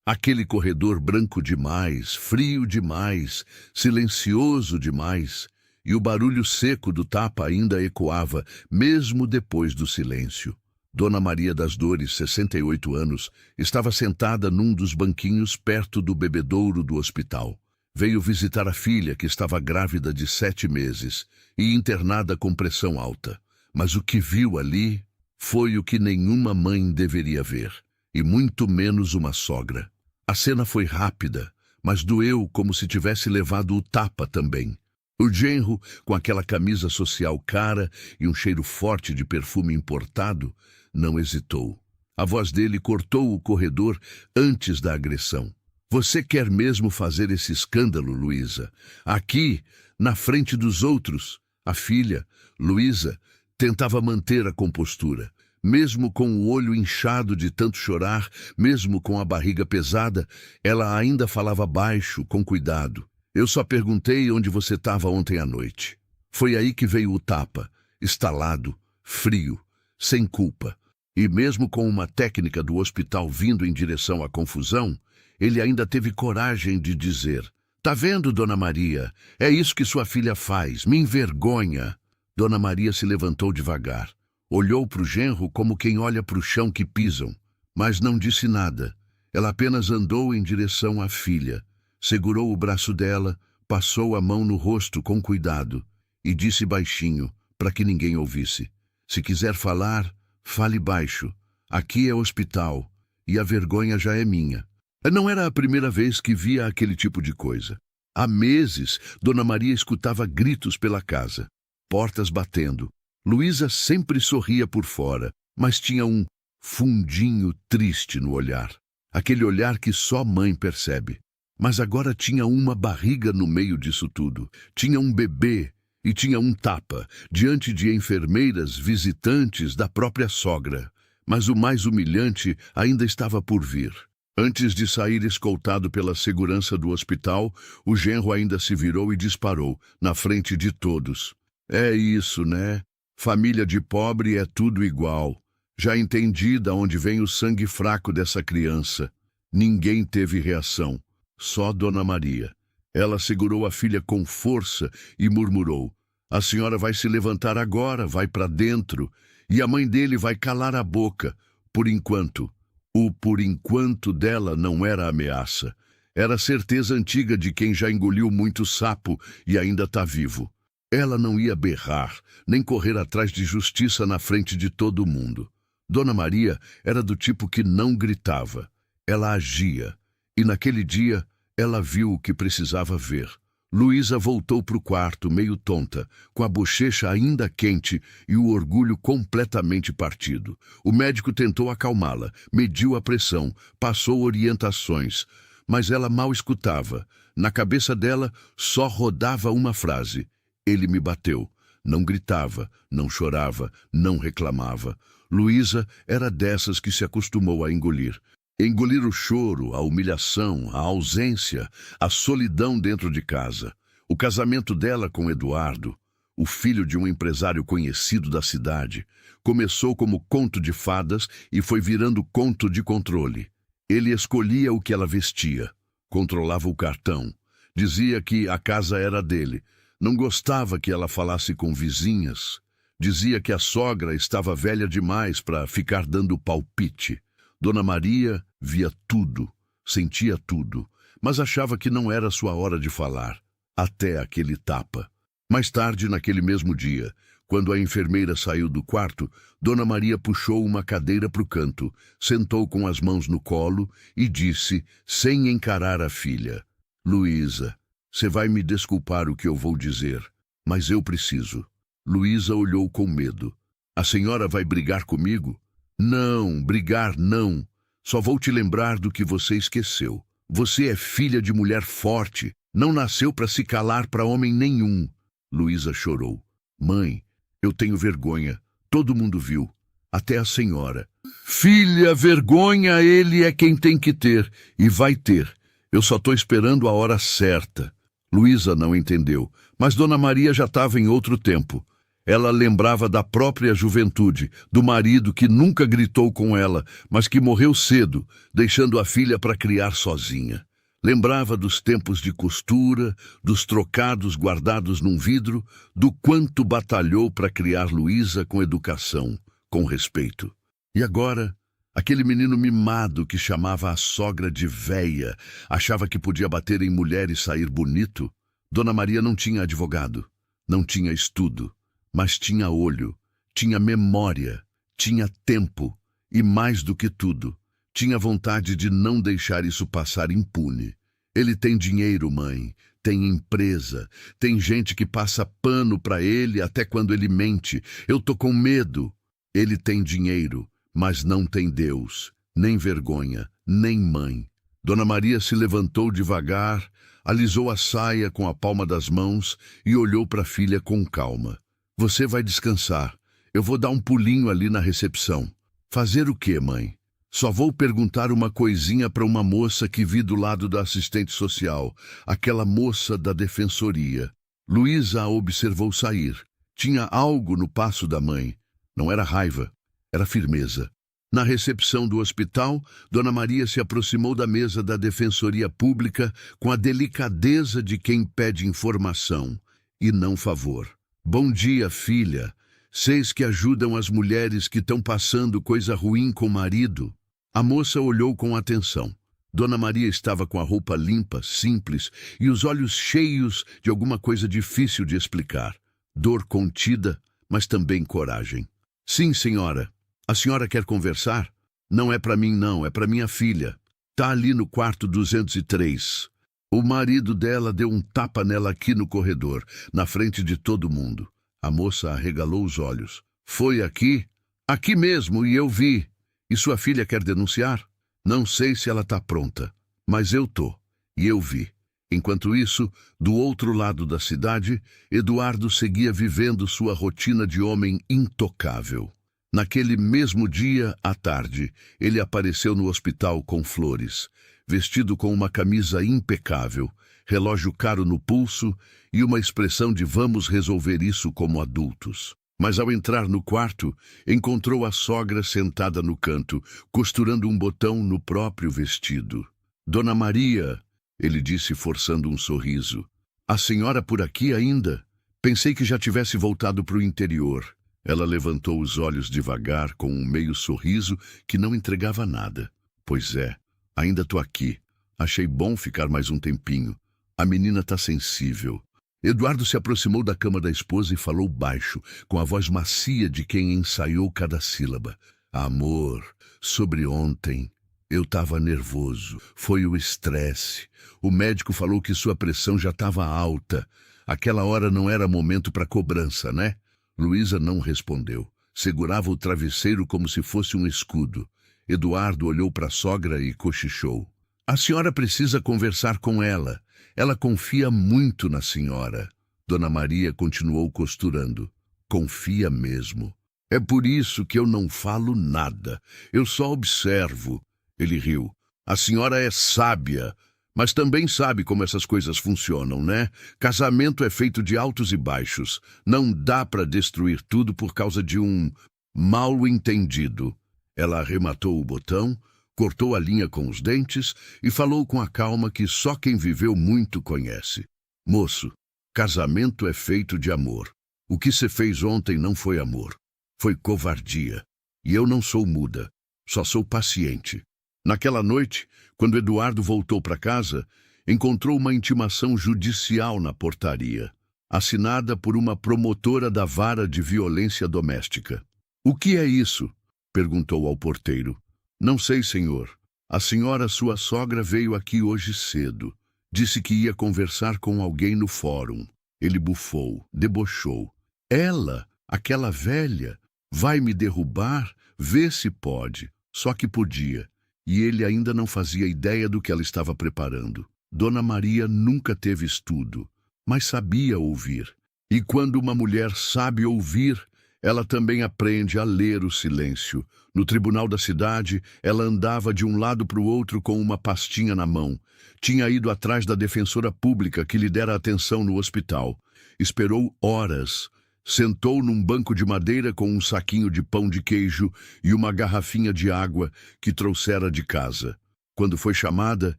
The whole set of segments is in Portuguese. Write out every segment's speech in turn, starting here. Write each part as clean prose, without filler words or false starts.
Aquele corredor branco demais, frio demais, silencioso demais, e o barulho seco do tapa ainda ecoava, mesmo depois do silêncio. Dona Maria das Dores, 68 anos, estava sentada num dos banquinhos perto do bebedouro do hospital. Veio visitar a filha, que estava grávida de 7 meses e internada com pressão alta. Mas o que viu ali foi o que nenhuma mãe deveria ver, e muito menos uma sogra. A cena foi rápida, mas doeu como se tivesse levado o tapa também. O genro, com aquela camisa social cara e um cheiro forte de perfume importado, não hesitou. A voz dele cortou o corredor antes da agressão. Você quer mesmo fazer esse escândalo, Luísa? Aqui, na frente dos outros? A filha, Luísa, tentava manter a compostura. Mesmo com o olho inchado de tanto chorar, mesmo com a barriga pesada, ela ainda falava baixo, com cuidado. Eu só perguntei onde você estava ontem à noite. Foi aí que veio o tapa, estalado, frio, sem culpa. E mesmo com uma técnica do hospital vindo em direção à confusão, ele ainda teve coragem de dizer: "Tá vendo, Dona Maria? É isso que sua filha faz, me envergonha." Dona Maria se levantou devagar. Olhou para o genro como quem olha para o chão que pisam, mas não disse nada. Ela apenas andou em direção à filha, segurou o braço dela, passou a mão no rosto com cuidado e disse baixinho, para que ninguém ouvisse: "Se quiser falar, fale baixo. Aqui é hospital e a vergonha já é minha." Não era a primeira vez que via aquele tipo de coisa. Há meses, Dona Maria escutava gritos pela casa, portas batendo. Luísa sempre sorria por fora, mas tinha um fundinho triste no olhar. Aquele olhar que só mãe percebe. Mas agora tinha uma barriga no meio disso tudo. Tinha um bebê e tinha um tapa, diante de enfermeiras visitantes da própria sogra. Mas o mais humilhante ainda estava por vir. Antes de sair escoltado pela segurança do hospital, o genro ainda se virou e disparou, na frente de todos: "É isso, né? Família de pobre é tudo igual. Já entendi de onde vem o sangue fraco dessa criança." Ninguém teve reação, só Dona Maria. Ela segurou a filha com força e murmurou: "A senhora vai se levantar agora, vai para dentro, e a mãe dele vai calar a boca, por enquanto." O por enquanto dela não era ameaça. Era certeza antiga de quem já engoliu muito sapo e ainda está vivo. Ela não ia berrar, nem correr atrás de justiça na frente de todo mundo. Dona Maria era do tipo que não gritava. Ela agia. E naquele dia, ela viu o que precisava ver. Luísa voltou para o quarto, meio tonta, com a bochecha ainda quente e o orgulho completamente partido. O médico tentou acalmá-la, mediu a pressão, passou orientações, mas ela mal escutava. Na cabeça dela, só rodava uma frase: "Ele me bateu." Não gritava, não chorava, não reclamava. Luísa era dessas que se acostumou a engolir. Engolir o choro, a humilhação, a ausência, a solidão dentro de casa. O casamento dela com Eduardo, o filho de um empresário conhecido da cidade, começou como conto de fadas e foi virando conto de controle. Ele escolhia o que ela vestia, controlava o cartão, dizia que a casa era dele, não gostava que ela falasse com vizinhas, dizia que a sogra estava velha demais para ficar dando palpite. Dona Maria via tudo, sentia tudo, mas achava que não era sua hora de falar, até aquele tapa. Mais tarde, naquele mesmo dia, quando a enfermeira saiu do quarto, Dona Maria puxou uma cadeira para o canto, sentou com as mãos no colo e disse, sem encarar a filha: "Luísa, você vai me desculpar o que eu vou dizer, mas eu preciso." Luísa olhou com medo. "A senhora vai brigar comigo?" "Não, brigar não. Só vou te lembrar do que você esqueceu. Você é filha de mulher forte, não nasceu para se calar para homem nenhum." Luísa chorou. "Mãe, eu tenho vergonha. Todo mundo viu, até a senhora." "Filha, vergonha ele é quem tem que ter, e vai ter. Eu só estou esperando a hora certa." Luísa não entendeu, mas Dona Maria já estava em outro tempo. Ela lembrava da própria juventude, do marido que nunca gritou com ela, mas que morreu cedo, deixando a filha para criar sozinha. Lembrava dos tempos de costura, dos trocados guardados num vidro, do quanto batalhou para criar Luísa com educação, com respeito. E agora, aquele menino mimado que chamava a sogra de véia, achava que podia bater em mulher e sair bonito? Dona Maria não tinha advogado, não tinha estudo, mas tinha olho, tinha memória, tinha tempo e, mais do que tudo, tinha vontade de não deixar isso passar impune. Ele tem dinheiro, mãe, tem empresa, tem gente que passa pano para ele até quando ele mente. Eu tô com medo. Ele tem dinheiro, mas não tem Deus, nem vergonha, nem mãe. Dona Maria se levantou devagar, alisou a saia com a palma das mãos e olhou para a filha com calma. Você vai descansar. Eu vou dar um pulinho ali na recepção. Fazer o quê, mãe? Só vou perguntar uma coisinha para uma moça que vi do lado da assistente social, aquela moça da defensoria. Luísa a observou sair. Tinha algo no passo da mãe. Não era raiva, era firmeza. Na recepção do hospital, Dona Maria se aproximou da mesa da defensoria pública com a delicadeza de quem pede informação e não favor. Bom dia, filha. Vocês que ajudam as mulheres que estão passando coisa ruim com o marido. A moça olhou com atenção. Dona Maria estava com a roupa limpa, simples, e os olhos cheios de alguma coisa difícil de explicar. Dor contida, mas também coragem. Sim, senhora. A senhora quer conversar? Não é para mim, não, é para minha filha. Tá ali no quarto 203. O marido dela deu um tapa nela aqui no corredor, na frente de todo mundo. A moça arregalou os olhos. Foi aqui? Aqui mesmo, e eu vi. E sua filha quer denunciar? Não sei se ela tá pronta, mas eu tô. E eu vi. Enquanto isso, do outro lado da cidade, Eduardo seguia vivendo sua rotina de homem intocável. Naquele mesmo dia, à tarde, ele apareceu no hospital com flores, vestido com uma camisa impecável, relógio caro no pulso e uma expressão de vamos resolver isso como adultos. Mas ao entrar no quarto, encontrou a sogra sentada no canto, costurando um botão no próprio vestido. Dona Maria, ele disse forçando um sorriso. A senhora por aqui ainda? Pensei que já tivesse voltado para o interior. Ela levantou os olhos devagar com um meio sorriso que não entregava nada. Pois é, ainda tô aqui. Achei bom ficar mais um tempinho. A menina tá sensível. Eduardo se aproximou da cama da esposa e falou baixo, com a voz macia de quem ensaiou cada sílaba. Amor, sobre ontem, eu estava nervoso. Foi o estresse. O médico falou que sua pressão já estava alta. Aquela hora não era momento para cobrança, né? Luísa não respondeu. Segurava o travesseiro como se fosse um escudo. Eduardo olhou para a sogra e cochichou. A senhora precisa conversar com ela. Ela confia muito na senhora. Dona Maria continuou costurando. Confia mesmo. É por isso que eu não falo nada. Eu só observo. Ele riu. A senhora é sábia, mas também sabe como essas coisas funcionam, né? Casamento é feito de altos e baixos. Não dá para destruir tudo por causa de um mal-entendido. Ela arrematou o botão, cortou a linha com os dentes e falou com a calma que só quem viveu muito conhece. Moço, casamento é feito de amor. O que você fez ontem não foi amor. Foi covardia. E eu não sou muda. Só sou paciente. Naquela noite, quando Eduardo voltou para casa, encontrou uma intimação judicial na portaria, assinada por uma promotora da vara de violência doméstica. O que é isso? Perguntou ao porteiro. Não sei, senhor. A senhora, sua sogra, veio aqui hoje cedo. Disse que ia conversar com alguém no fórum. Ele bufou, debochou. Ela, aquela velha, vai me derrubar? Vê se pode. Só que podia. E ele ainda não fazia ideia do que ela estava preparando. Dona Maria nunca teve estudo, mas sabia ouvir. E quando uma mulher sabe ouvir, ela também aprende a ler o silêncio. No tribunal da cidade, ela andava de um lado para o outro com uma pastinha na mão. Tinha ido atrás da defensora pública que lhe dera atenção no hospital. Esperou horas, Sentou num banco de madeira com um saquinho de pão de queijo e uma garrafinha de água que trouxera de casa. Quando foi chamada,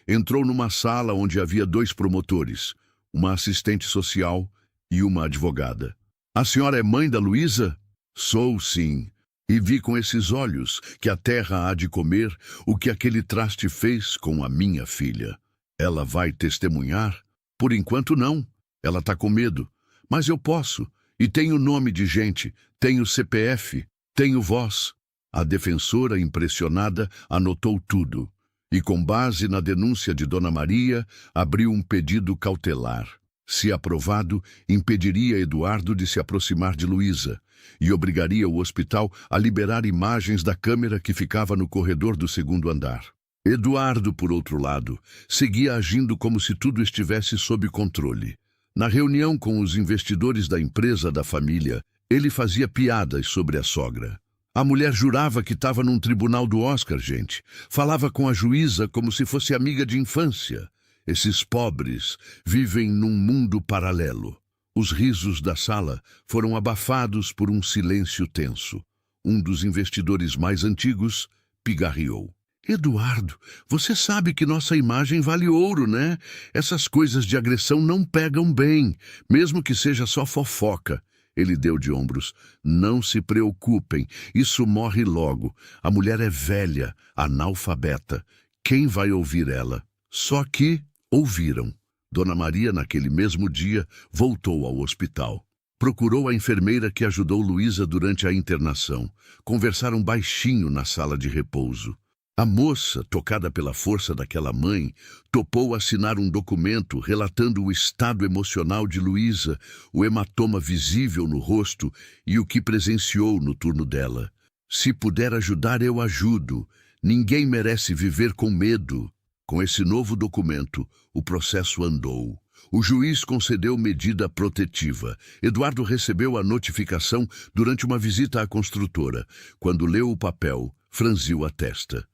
entrou numa sala onde havia 2 promotores, uma assistente social e uma advogada. A senhora é mãe da Luísa? Sou, sim. E vi com esses olhos que a terra há de comer o que aquele traste fez com a minha filha. Ela vai testemunhar? Por enquanto não. Ela está com medo. Mas eu posso. E tenho nome de gente, tenho CPF, tenho voz. A defensora, impressionada, anotou tudo. E com base na denúncia de Dona Maria, abriu um pedido cautelar. Se aprovado, impediria Eduardo de se aproximar de Luísa e obrigaria o hospital a liberar imagens da câmera que ficava no corredor do 2º andar. Eduardo, por outro lado, seguia agindo como se tudo estivesse sob controle. Na reunião com os investidores da empresa da família, ele fazia piadas sobre a sogra. A mulher jurava que estava num tribunal do Oscar, gente. Falava com a juíza como se fosse amiga de infância. Esses pobres vivem num mundo paralelo. Os risos da sala foram abafados por um silêncio tenso. Um dos investidores mais antigos pigarreou. Eduardo, você sabe que nossa imagem vale ouro, né? Essas coisas de agressão não pegam bem, mesmo que seja só fofoca. Ele deu de ombros. Não se preocupem, isso morre logo. A mulher é velha, analfabeta. Quem vai ouvir ela? Só que ouviram. Dona Maria, naquele mesmo dia, voltou ao hospital. Procurou a enfermeira que ajudou Luísa durante a internação. Conversaram baixinho na sala de repouso. A moça, tocada pela força daquela mãe, topou assinar um documento relatando o estado emocional de Luísa, o hematoma visível no rosto e o que presenciou no turno dela. Se puder ajudar, eu ajudo. Ninguém merece viver com medo. Com esse novo documento, o processo andou. O juiz concedeu medida protetiva. Eduardo recebeu a notificação durante uma visita à construtora. Quando leu o papel, franziu a testa.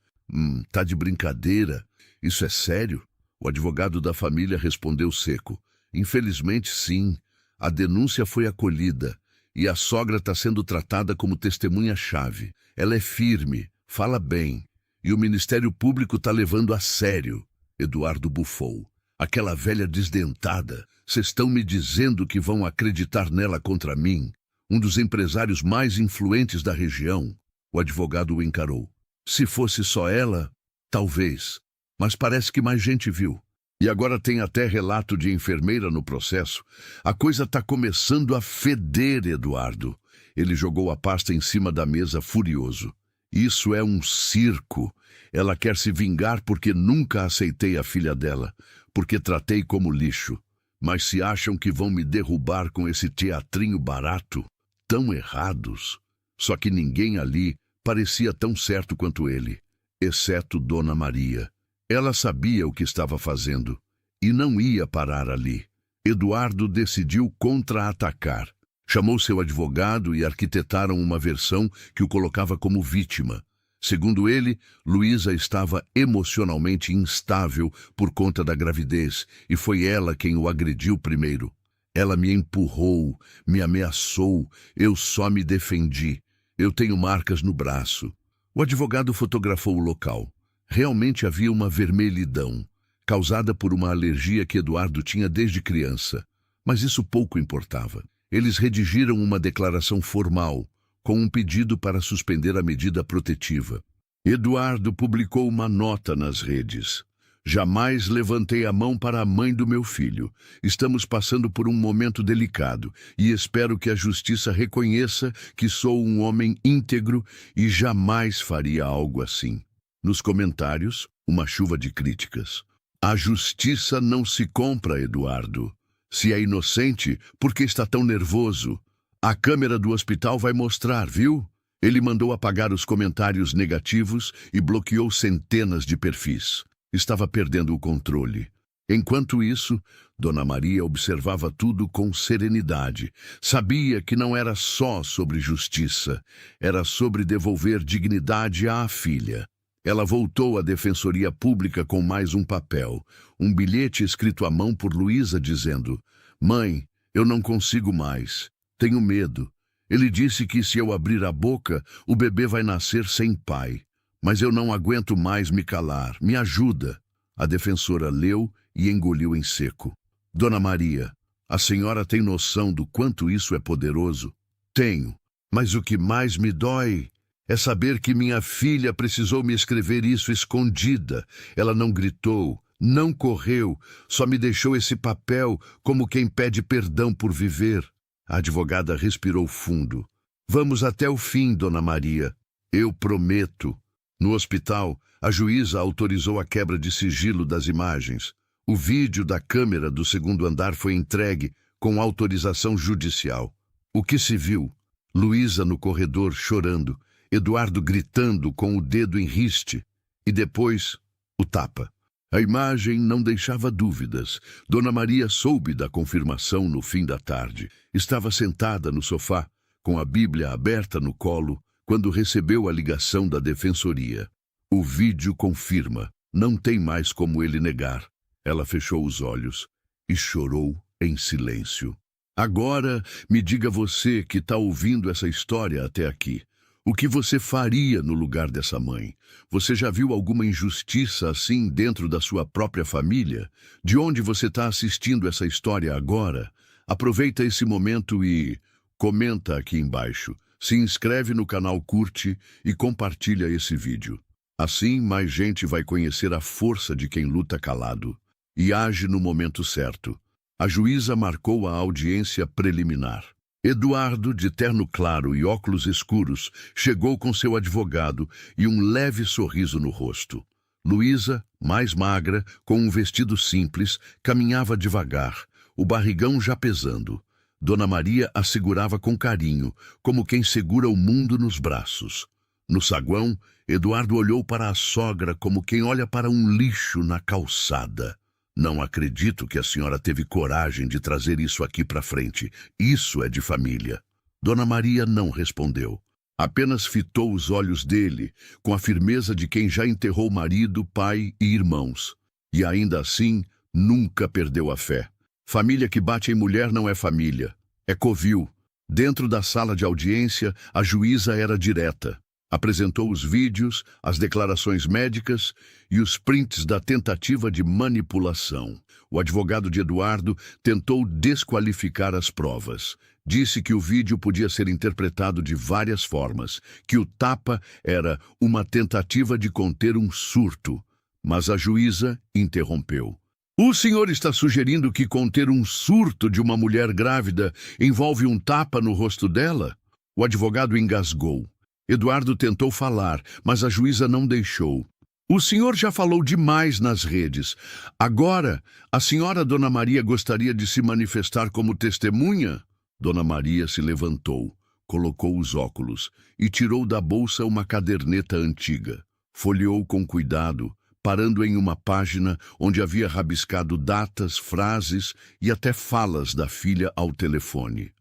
Tá de brincadeira? Isso é sério? O advogado da família respondeu seco. Infelizmente, sim. A denúncia foi acolhida e a sogra está sendo tratada como testemunha-chave. Ela é firme, fala bem e o Ministério Público está levando a sério. Eduardo bufou. Aquela velha desdentada. Vocês estão me dizendo que vão acreditar nela contra mim? Um dos empresários mais influentes da região. O advogado o encarou. Se fosse só ela, talvez, mas parece que mais gente viu. E agora tem até relato de enfermeira no processo. A coisa está começando a feder, Eduardo. Ele jogou a pasta em cima da mesa, furioso. Isso é um circo. Ela quer se vingar porque nunca aceitei a filha dela, porque tratei como lixo. Mas se acham que vão me derrubar com esse teatrinho barato, tão errados. Só que ninguém ali parecia tão certo quanto ele, exceto Dona Maria. Ela sabia o que estava fazendo e não ia parar ali. Eduardo decidiu contra-atacar. Chamou seu advogado e arquitetaram uma versão que o colocava como vítima. Segundo ele, Luísa estava emocionalmente instável por conta da gravidez e foi ela quem o agrediu primeiro. Ela me empurrou, me ameaçou, eu só me defendi. Eu tenho marcas no braço. O advogado fotografou o local. Realmente havia uma vermelhidão, causada por uma alergia que Eduardo tinha desde criança. Mas isso pouco importava. Eles redigiram uma declaração formal, com um pedido para suspender a medida protetiva. Eduardo publicou uma nota nas redes. Jamais levantei a mão para a mãe do meu filho. Estamos passando por um momento delicado e espero que a justiça reconheça que sou um homem íntegro e jamais faria algo assim. Nos comentários, uma chuva de críticas. A justiça não se compra, Eduardo. Se é inocente, por que está tão nervoso? A câmera do hospital vai mostrar, viu? Ele mandou apagar os comentários negativos e bloqueou centenas de perfis. Estava perdendo o controle. Enquanto isso, Dona Maria observava tudo com serenidade. Sabia que não era só sobre justiça, era sobre devolver dignidade à filha. Ela voltou à Defensoria Pública com mais um papel, um bilhete escrito à mão por Luísa dizendo: "Mãe, eu não consigo mais. Tenho medo. Ele disse que se eu abrir a boca, o bebê vai nascer sem pai. Mas eu não aguento mais me calar. Me ajuda. A defensora leu e engoliu em seco. Dona Maria, a senhora tem noção do quanto isso é poderoso? Tenho. Mas o que mais me dói é saber que minha filha precisou me escrever isso escondida. Ela não gritou, não correu, só me deixou esse papel como quem pede perdão por viver. A advogada respirou fundo. Vamos até o fim, Dona Maria. Eu prometo. No hospital, a juíza autorizou a quebra de sigilo das imagens. O vídeo da câmera do segundo andar foi entregue com autorização judicial. O que se viu? Luísa no corredor chorando, Eduardo gritando com o dedo em riste e depois o tapa. A imagem não deixava dúvidas. Dona Maria soube da confirmação no fim da tarde. Estava sentada no sofá, com a Bíblia aberta no colo, quando recebeu a ligação da defensoria. O vídeo confirma. Não tem mais como ele negar. Ela fechou os olhos e chorou em silêncio. Agora, me diga você que está ouvindo essa história até aqui. O que você faria no lugar dessa mãe? Você já viu alguma injustiça assim dentro da sua própria família? De onde você está assistindo essa história agora? Aproveita esse momento e comenta aqui embaixo. Se inscreve no canal, curte e compartilha esse vídeo. Assim, mais gente vai conhecer a força de quem luta calado e age no momento certo. A juíza marcou a audiência preliminar. Eduardo, de terno claro e óculos escuros, chegou com seu advogado e um leve sorriso no rosto. Luísa, mais magra, com um vestido simples, caminhava devagar, o barrigão já pesando. Dona Maria a segurava com carinho, como quem segura o mundo nos braços. No saguão, Eduardo olhou para a sogra como quem olha para um lixo na calçada. Não acredito que a senhora teve coragem de trazer isso aqui para frente. Isso é de família. Dona Maria não respondeu. Apenas fitou os olhos dele, com a firmeza de quem já enterrou marido, pai e irmãos. E ainda assim, nunca perdeu a fé. Família que bate em mulher não é família, é covil. Dentro da sala de audiência, a juíza era direta. Apresentou os vídeos, as declarações médicas e os prints da tentativa de manipulação. O advogado de Eduardo tentou desqualificar as provas. Disse que o vídeo podia ser interpretado de várias formas, que o tapa era uma tentativa de conter um surto. Mas a juíza interrompeu. O senhor está sugerindo que conter um surto de uma mulher grávida envolve um tapa no rosto dela? O advogado engasgou. Eduardo tentou falar, mas a juíza não deixou. O senhor já falou demais nas redes. Agora, a senhora Dona Maria gostaria de se manifestar como testemunha? Dona Maria se levantou, colocou os óculos e tirou da bolsa uma caderneta antiga. Folheou com cuidado, parando em uma página onde havia rabiscado datas, frases e até falas da filha ao telefone.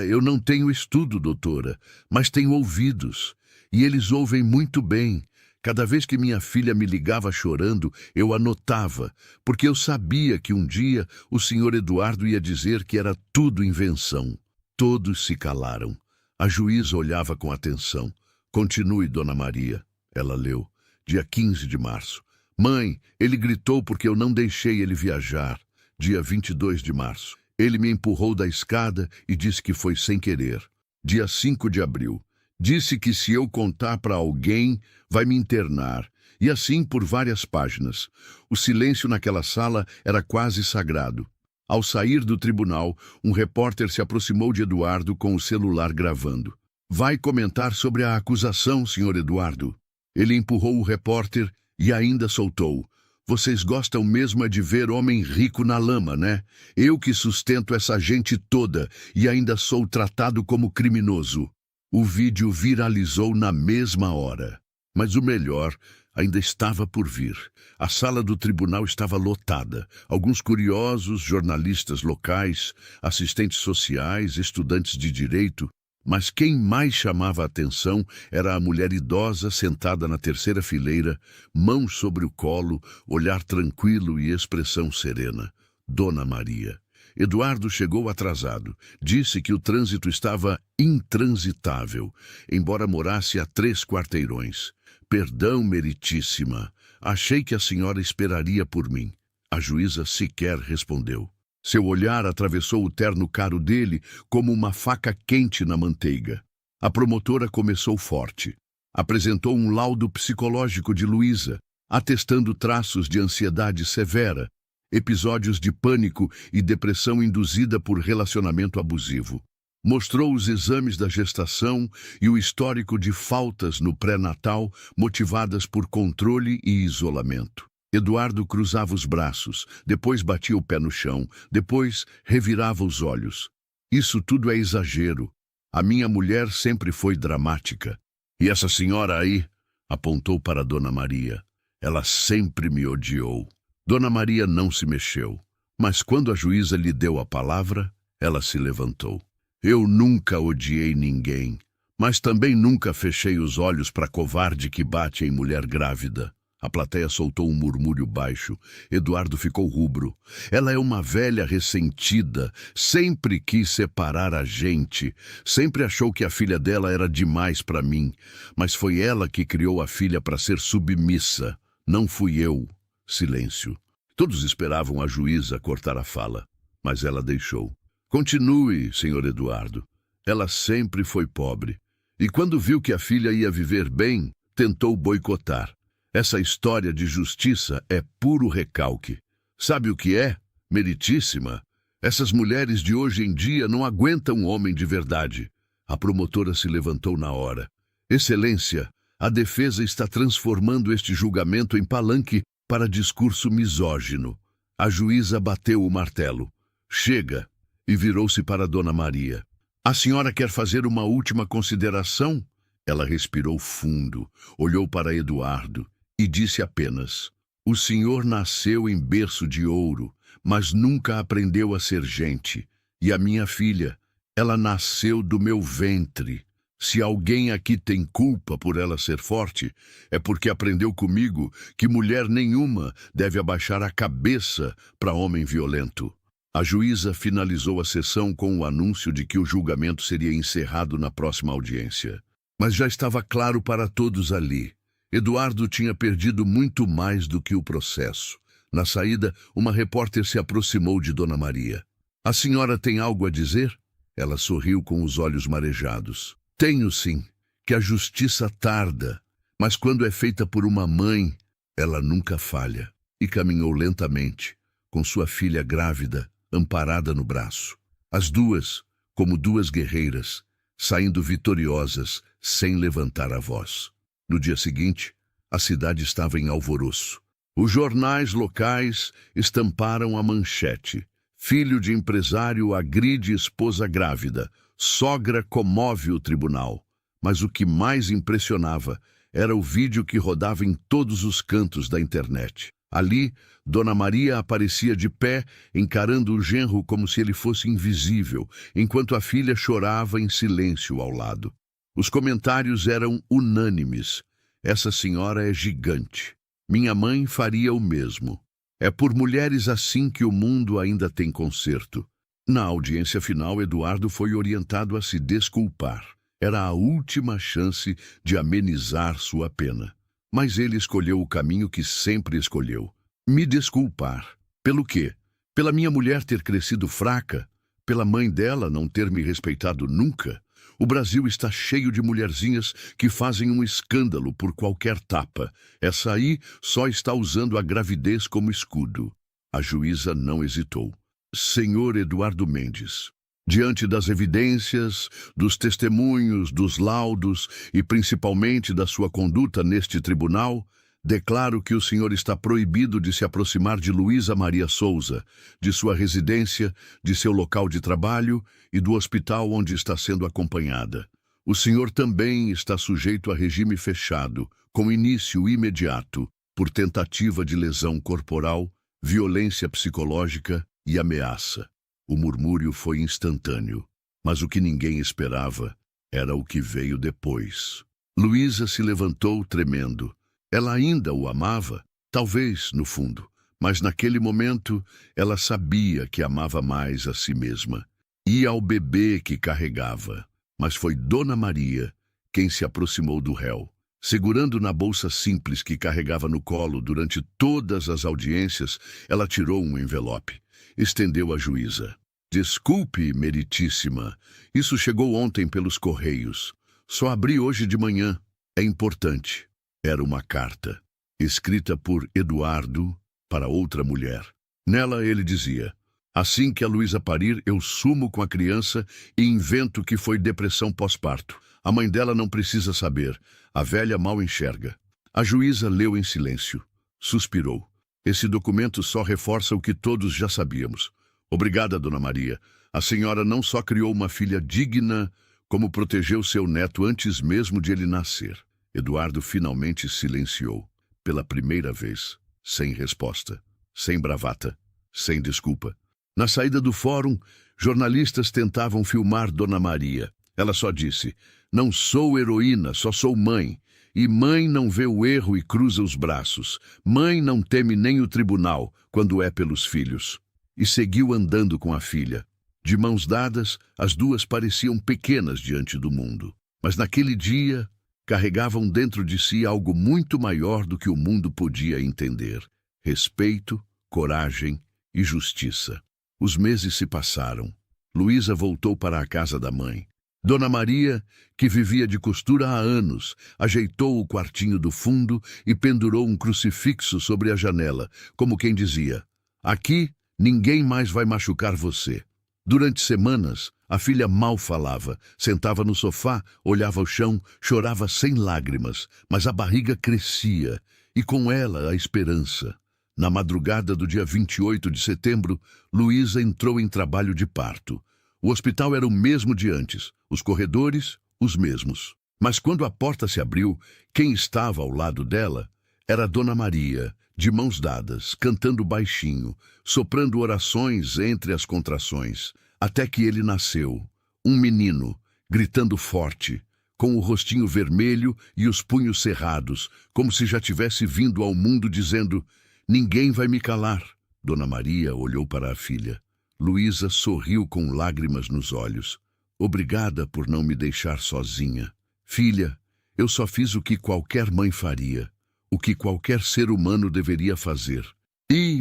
Eu não tenho estudo, doutora, mas tenho ouvidos. E eles ouvem muito bem. Cada vez que minha filha me ligava chorando, eu anotava, porque eu sabia que um dia o senhor Eduardo ia dizer que era tudo invenção. Todos se calaram. A juíza olhava com atenção. Continue, Dona Maria. Ela leu. Dia 15 de março. Mãe, ele gritou porque eu não deixei ele viajar. Dia 22 de março. Ele me empurrou da escada e disse que foi sem querer. Dia 5 de abril. Disse que se eu contar para alguém, vai me internar. E assim por várias páginas. O silêncio naquela sala era quase sagrado. Ao sair do tribunal, um repórter se aproximou de Eduardo com o celular gravando. Vai comentar sobre a acusação, senhor Eduardo. Ele empurrou o repórter e ainda soltou. Vocês gostam mesmo é de ver homem rico na lama, né? Eu que sustento essa gente toda e ainda sou tratado como criminoso. O vídeo viralizou na mesma hora. Mas o melhor ainda estava por vir. A sala do tribunal estava lotada. Alguns curiosos, jornalistas locais, assistentes sociais, estudantes de direito. Mas quem mais chamava a atenção era a mulher idosa sentada na terceira fileira, mãos sobre o colo, olhar tranquilo e expressão serena. Dona Maria. Eduardo chegou atrasado. Disse que o trânsito estava intransitável, embora morasse a 3 quarteirões. Perdão, meritíssima. Achei que a senhora esperaria por mim. A juíza sequer respondeu. Seu olhar atravessou o terno caro dele como uma faca quente na manteiga. A promotora começou forte. Apresentou um laudo psicológico de Luísa, atestando traços de ansiedade severa, episódios de pânico e depressão induzida por relacionamento abusivo. Mostrou os exames da gestação e o histórico de faltas no pré-natal motivadas por controle e isolamento. Eduardo cruzava os braços, depois batia o pé no chão, depois revirava os olhos. Isso tudo é exagero. A minha mulher sempre foi dramática. E essa senhora aí, apontou para Dona Maria. Ela sempre me odiou. Dona Maria não se mexeu, mas quando a juíza lhe deu a palavra, ela se levantou. Eu nunca odiei ninguém, mas também nunca fechei os olhos para covarde que bate em mulher grávida. A plateia soltou um murmúrio baixo. Eduardo ficou rubro. Ela é uma velha ressentida, sempre quis separar a gente, sempre achou que a filha dela era demais para mim, mas foi ela que criou a filha para ser submissa, não fui eu. Silêncio. Todos esperavam a juíza cortar a fala, mas ela deixou. Continue, senhor Eduardo. Ela sempre foi pobre, e quando viu que a filha ia viver bem, tentou boicotar. Essa história de justiça é puro recalque. Sabe o que é? Meritíssima. Essas mulheres de hoje em dia não aguentam um homem de verdade. A promotora se levantou na hora. Excelência, a defesa está transformando este julgamento em palanque para discurso misógino. A juíza bateu o martelo. Chega, e virou-se para Dona Maria. A senhora quer fazer uma última consideração? Ela respirou fundo, olhou para Eduardo e disse apenas: o senhor nasceu em berço de ouro, mas nunca aprendeu a ser gente. E a minha filha, ela nasceu do meu ventre. Se alguém aqui tem culpa por ela ser forte, é porque aprendeu comigo que mulher nenhuma deve abaixar a cabeça para homem violento. A juíza finalizou a sessão com o anúncio de que o julgamento seria encerrado na próxima audiência. Mas já estava claro para todos ali. Eduardo tinha perdido muito mais do que o processo. Na saída, uma repórter se aproximou de Dona Maria. A senhora tem algo a dizer? Ela sorriu com os olhos marejados. Tenho sim, que a justiça tarda, mas quando é feita por uma mãe, ela nunca falha. E caminhou lentamente, com sua filha grávida, amparada no braço. As duas, como duas guerreiras, saindo vitoriosas, sem levantar a voz. No dia seguinte, a cidade estava em alvoroço. Os jornais locais estamparam a manchete. Filho de empresário agride esposa grávida. Sogra comove o tribunal. Mas o que mais impressionava era o vídeo que rodava em todos os cantos da internet. Ali, Dona Maria aparecia de pé, encarando o genro como se ele fosse invisível, enquanto a filha chorava em silêncio ao lado. Os comentários eram unânimes. Essa senhora é gigante. Minha mãe faria o mesmo. É por mulheres assim que o mundo ainda tem conserto. Na audiência final, Eduardo foi orientado a se desculpar. Era a última chance de amenizar sua pena. Mas ele escolheu o caminho que sempre escolheu. Me desculpar. Pelo quê? Pela minha mulher ter crescido fraca? Pela mãe dela não ter me respeitado nunca? O Brasil está cheio de mulherzinhas que fazem um escândalo por qualquer tapa. Essa aí só está usando a gravidez como escudo. A juíza não hesitou. Senhor Eduardo Mendes, diante das evidências, dos testemunhos, dos laudos e principalmente da sua conduta neste tribunal, declaro que o senhor está proibido de se aproximar de Luísa Maria Souza, de sua residência, de seu local de trabalho e do hospital onde está sendo acompanhada. O senhor também está sujeito a regime fechado, com início imediato, por tentativa de lesão corporal, violência psicológica e ameaça. O murmúrio foi instantâneo, mas o que ninguém esperava era o que veio depois. Luísa se levantou tremendo. Ela ainda o amava, talvez, no fundo, Mas naquele momento, ela sabia que amava mais a si mesma e ao bebê que carregava. Mas foi Dona Maria quem se aproximou do réu. Segurando na bolsa simples que carregava no colo durante todas as audiências, ela tirou um envelope. Estendeu à juíza. Desculpe, meritíssima. Isso chegou ontem pelos correios. Só abri hoje de manhã. É importante. Era uma carta, escrita por Eduardo para outra mulher. Nela ele dizia: assim que a Luísa parir, eu sumo com a criança e invento que foi depressão pós-parto. A mãe dela não precisa saber. A velha mal enxerga. A juíza leu em silêncio. Suspirou. Esse documento só reforça o que todos já sabíamos. Obrigada, Dona Maria. A senhora não só criou uma filha digna, como protegeu seu neto antes mesmo de ele nascer. Eduardo finalmente silenciou. Pela primeira vez. Sem resposta. Sem bravata. Sem desculpa. Na saída do fórum, jornalistas tentavam filmar Dona Maria. Ela só disse: não sou heroína, só sou mãe. E mãe não vê o erro e cruza os braços. Mãe não teme nem o tribunal, quando é pelos filhos. E seguiu andando com a filha. De mãos dadas, as duas pareciam pequenas diante do mundo. Mas naquele dia, carregavam dentro de si algo muito maior do que o mundo podia entender. Respeito, coragem e justiça. Os meses se passaram. Luísa voltou para a casa da mãe. Dona Maria, que vivia de costura há anos, ajeitou o quartinho do fundo e pendurou um crucifixo sobre a janela, como quem dizia: aqui ninguém mais vai machucar você. Durante semanas, a filha mal falava, sentava no sofá, olhava o chão, chorava sem lágrimas, mas a barriga crescia, e com ela a esperança. Na madrugada do dia 28 de setembro, Luísa entrou em trabalho de parto. O hospital era o mesmo de antes, os corredores, os mesmos. Mas quando a porta se abriu, quem estava ao lado dela era Dona Maria, de mãos dadas, cantando baixinho, soprando orações entre as contrações, até que ele nasceu, um menino, gritando forte, com o rostinho vermelho e os punhos cerrados, como se já tivesse vindo ao mundo dizendo: ninguém vai me calar. Dona Maria olhou para a filha. Luísa sorriu com lágrimas nos olhos. Obrigada por não me deixar sozinha. Filha, eu só fiz o que qualquer mãe faria, o que qualquer ser humano deveria fazer.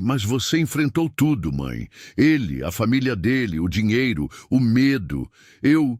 Mas você enfrentou tudo, mãe. Ele, a família dele, o dinheiro, o medo. Eu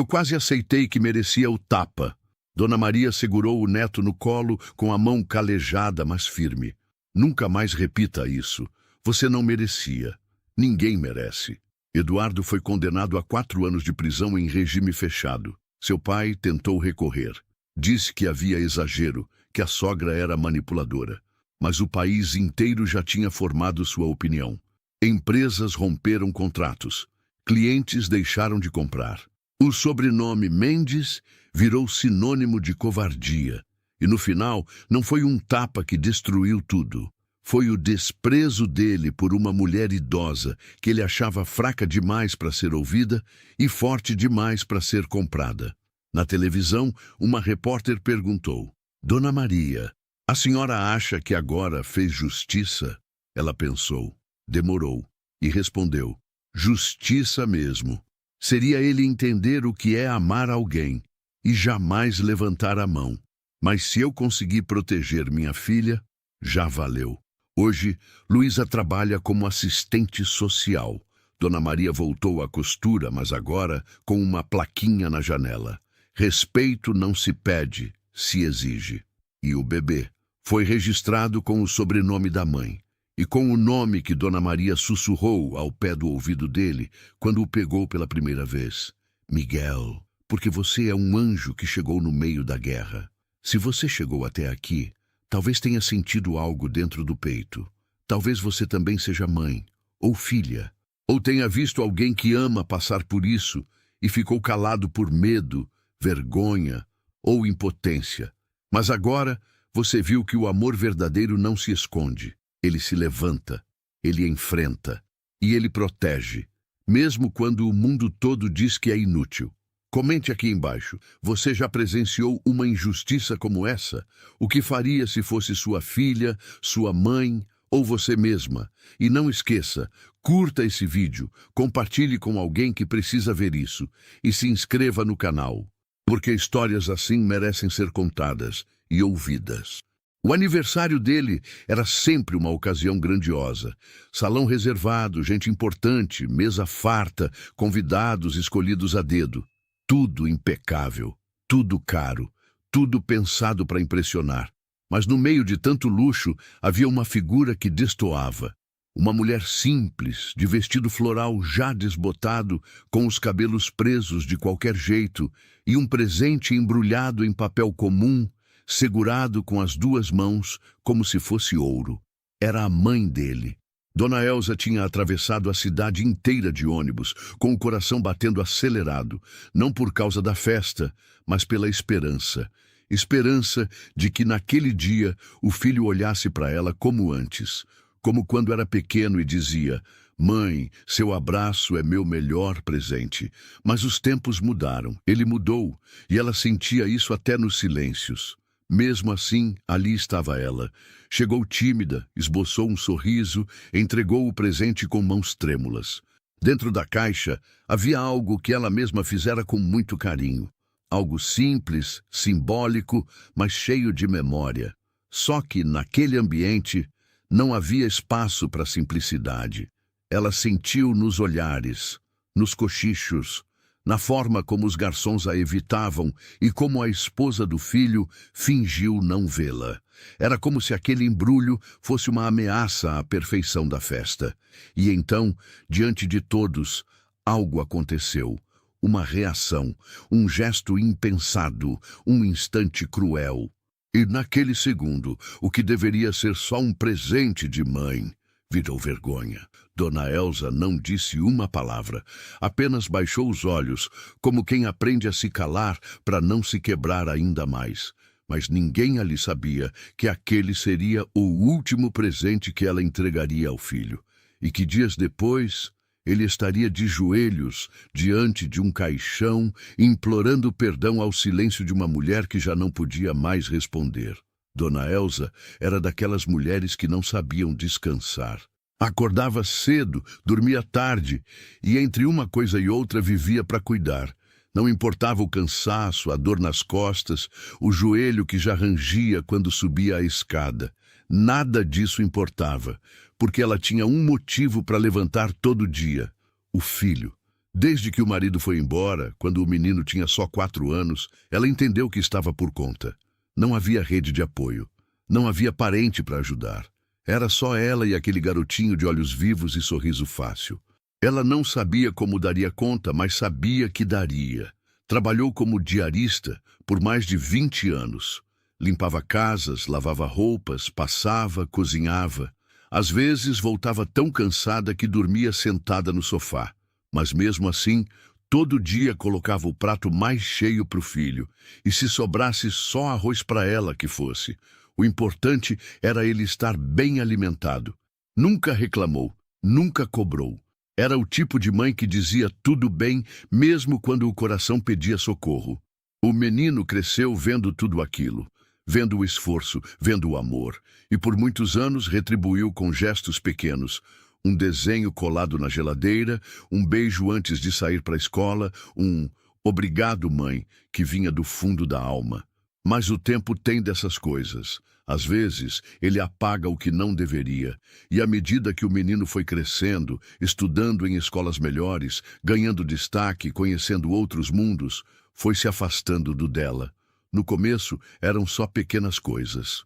quase aceitei que merecia o tapa. Dona Maria segurou o neto no colo com a mão calejada, mas firme. Nunca mais repita isso. Você não merecia. Ninguém merece. Eduardo foi condenado a 4 anos de prisão em regime fechado. Seu pai tentou recorrer. Disse que havia exagero, que a sogra era manipuladora. Mas o país inteiro já tinha formado sua opinião. Empresas romperam contratos. Clientes deixaram de comprar. O sobrenome Mendes virou sinônimo de covardia. E no final, não foi um tapa que destruiu tudo. Foi o desprezo dele por uma mulher idosa que ele achava fraca demais para ser ouvida e forte demais para ser comprada. Na televisão, uma repórter perguntou: Dona Maria, a senhora acha que agora fez justiça? Ela pensou, demorou e respondeu: justiça mesmo. Seria ele entender o que é amar alguém e jamais levantar a mão. Mas se eu conseguir proteger minha filha, já valeu. Hoje, Luísa trabalha como assistente social. Dona Maria voltou à costura, mas agora com uma plaquinha na janela. Respeito não se pede, se exige. E o bebê foi registrado com o sobrenome da mãe e com o nome que Dona Maria sussurrou ao pé do ouvido dele quando o pegou pela primeira vez. Miguel, porque você é um anjo que chegou no meio da guerra. Se você chegou até aqui, talvez tenha sentido algo dentro do peito. Talvez você também seja mãe, ou filha, ou tenha visto alguém que ama passar por isso e ficou calado por medo, vergonha ou impotência. Mas agora você viu que o amor verdadeiro não se esconde. Ele se levanta, ele enfrenta e ele protege, mesmo quando o mundo todo diz que é inútil. Comente aqui embaixo, você já presenciou uma injustiça como essa? O que faria se fosse sua filha, sua mãe ou você mesma. E não esqueça, curta esse vídeo, compartilhe com alguém que precisa ver isso e se inscreva no canal, porque histórias assim merecem ser contadas e ouvidas. O aniversário dele era sempre uma ocasião grandiosa. Salão reservado, gente importante, mesa farta, convidados escolhidos a dedo. Tudo impecável, tudo caro, tudo pensado para impressionar. Mas no meio de tanto luxo havia uma figura que destoava. Uma mulher simples, de vestido floral já desbotado, com os cabelos presos de qualquer jeito, e um presente embrulhado em papel comum, segurado com as duas mãos, como se fosse ouro. Era a mãe dele. Dona Elsa tinha atravessado a cidade inteira de ônibus, com o coração batendo acelerado, não por causa da festa, mas pela esperança. Esperança de que naquele dia o filho olhasse para ela como antes, como quando era pequeno e dizia: "Mãe, seu abraço é meu melhor presente." Mas os tempos mudaram, ele mudou, e ela sentia isso até nos silêncios. Mesmo assim, ali estava ela. Chegou tímida, esboçou um sorriso, entregou o presente com mãos trêmulas. Dentro da caixa havia algo que ela mesma fizera com muito carinho. Algo simples, simbólico, mas cheio de memória. Só que, naquele ambiente, não havia espaço para simplicidade. Ela sentiu nos olhares, nos cochichos, na forma como os garçons a evitavam e como a esposa do filho fingiu não vê-la. Era como se aquele embrulho fosse uma ameaça à perfeição da festa. E então, diante de todos, algo aconteceu. Uma reação, um gesto impensado, um instante cruel. E naquele segundo, o que deveria ser só um presente de mãe, virou vergonha. Dona Elsa não disse uma palavra, apenas baixou os olhos, como quem aprende a se calar para não se quebrar ainda mais. Mas ninguém ali sabia que aquele seria o último presente que ela entregaria ao filho, e que dias depois ele estaria de joelhos diante de um caixão, implorando perdão ao silêncio de uma mulher que já não podia mais responder. Dona Elsa era daquelas mulheres que não sabiam descansar. Acordava cedo, dormia tarde, e entre uma coisa e outra vivia para cuidar. Não importava o cansaço, a dor nas costas, o joelho que já rangia quando subia a escada. Nada disso importava, porque ela tinha um motivo para levantar todo dia: o filho. Desde que o marido foi embora, quando o menino tinha só 4 anos, ela entendeu que estava por conta. Não havia rede de apoio. Não havia parente para ajudar. Era só ela e aquele garotinho de olhos vivos e sorriso fácil. Ela não sabia como daria conta, mas sabia que daria. Trabalhou como diarista por mais de 20 anos. Limpava casas, lavava roupas, passava, cozinhava. Às vezes voltava tão cansada que dormia sentada no sofá. Mas mesmo assim, todo dia colocava o prato mais cheio para o filho, e se sobrasse só arroz para ela que fosse. O importante era ele estar bem alimentado. Nunca reclamou, nunca cobrou. Era o tipo de mãe que dizia tudo bem, mesmo quando o coração pedia socorro. O menino cresceu vendo tudo aquilo, vendo o esforço, vendo o amor, e por muitos anos retribuiu com gestos pequenos. Um desenho colado na geladeira, um beijo antes de sair para a escola, um "obrigado, mãe", que vinha do fundo da alma. Mas o tempo tem dessas coisas. Às vezes, ele apaga o que não deveria. E à medida que o menino foi crescendo, estudando em escolas melhores, ganhando destaque, conhecendo outros mundos, foi se afastando do dela. No começo, eram só pequenas coisas.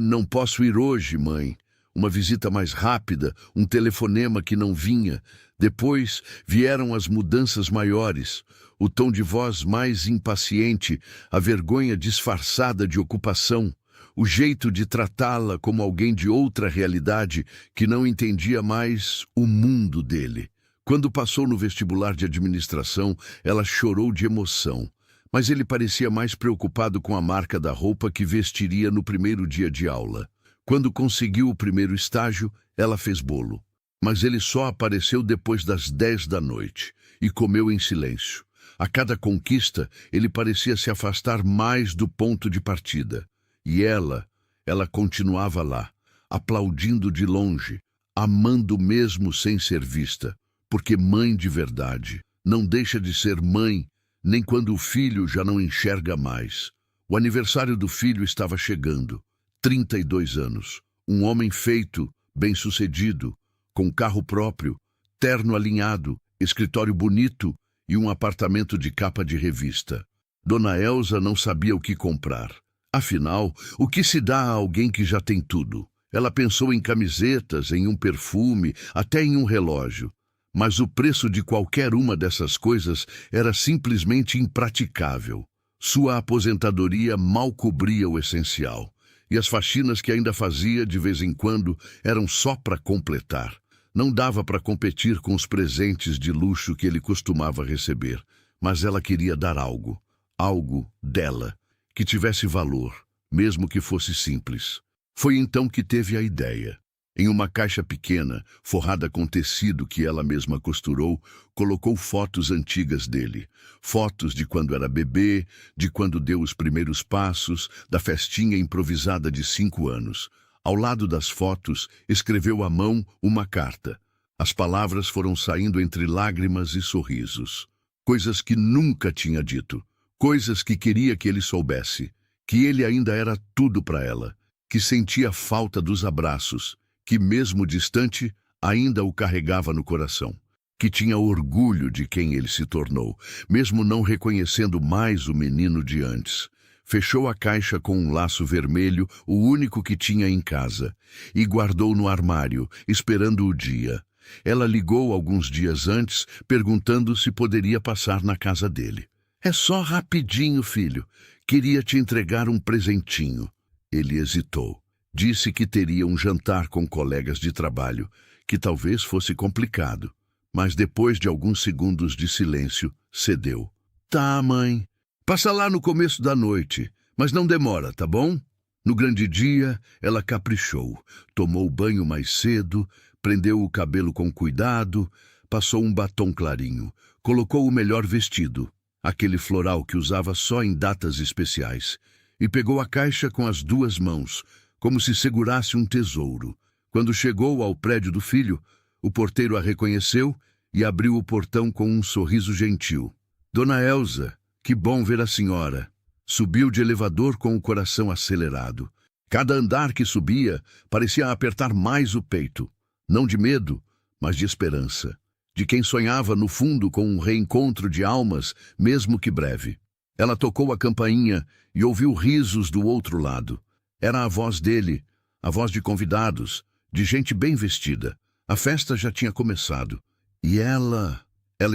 "Não posso ir hoje, mãe." Uma visita mais rápida, um telefonema que não vinha. Depois vieram as mudanças maiores, o tom de voz mais impaciente, a vergonha disfarçada de ocupação, o jeito de tratá-la como alguém de outra realidade que não entendia mais o mundo dele. Quando passou no vestibular de administração, ela chorou de emoção, mas ele parecia mais preocupado com a marca da roupa que vestiria no primeiro dia de aula. Quando conseguiu o primeiro estágio, ela fez bolo. Mas ele só apareceu depois das 10 da noite e comeu em silêncio. A cada conquista, ele parecia se afastar mais do ponto de partida. E ela continuava lá, aplaudindo de longe, amando mesmo sem ser vista, porque mãe de verdade não deixa de ser mãe, nem quando o filho já não enxerga mais. O aniversário do filho estava chegando, 32 anos, um homem feito, bem-sucedido, com carro próprio, terno alinhado, escritório bonito e um apartamento de capa de revista. Dona Elsa não sabia o que comprar. Afinal, o que se dá a alguém que já tem tudo? Ela pensou em camisetas, em um perfume, até em um relógio. Mas o preço de qualquer uma dessas coisas era simplesmente impraticável. Sua aposentadoria mal cobria o essencial. E as faxinas que ainda fazia de vez em quando eram só para completar. Não dava para competir com os presentes de luxo que ele costumava receber. Mas ela queria dar algo. Algo dela, que tivesse valor, mesmo que fosse simples. Foi então que teve a ideia. Em uma caixa pequena, forrada com tecido que ela mesma costurou, colocou fotos antigas dele. Fotos de quando era bebê, de quando deu os primeiros passos, da festinha improvisada de 5 anos. Ao lado das fotos, escreveu à mão uma carta. As palavras foram saindo entre lágrimas e sorrisos. Coisas que nunca tinha dito. Coisas que queria que ele soubesse. Que ele ainda era tudo para ela. Que sentia falta dos abraços. Que mesmo distante, ainda o carregava no coração. Que tinha orgulho de quem ele se tornou, mesmo não reconhecendo mais o menino de antes. Fechou a caixa com um laço vermelho, o único que tinha em casa, e guardou no armário, esperando o dia. Ela ligou alguns dias antes, perguntando se poderia passar na casa dele. "É só rapidinho, filho. Queria te entregar um presentinho." Ele hesitou. Disse que teria um jantar com colegas de trabalho, que talvez fosse complicado. Mas depois de alguns segundos de silêncio, cedeu. "Tá, mãe. Passa lá no começo da noite, mas não demora, tá bom?" No grande dia, ela caprichou. Tomou banho mais cedo, prendeu o cabelo com cuidado, passou um batom clarinho, colocou o melhor vestido, aquele floral que usava só em datas especiais, e pegou a caixa com as 2 mãos, como se segurasse um tesouro. Quando chegou ao prédio do filho, o porteiro a reconheceu e abriu o portão com um sorriso gentil. "Dona Elsa, que bom ver a senhora." Subiu de elevador com o coração acelerado. Cada andar que subia parecia apertar mais o peito. Não de medo, mas de esperança. De quem sonhava no fundo com um reencontro de almas, mesmo que breve. Ela tocou a campainha e ouviu risos do outro lado. Era a voz dele, a voz de convidados, de gente bem vestida. A festa já tinha começado. E ela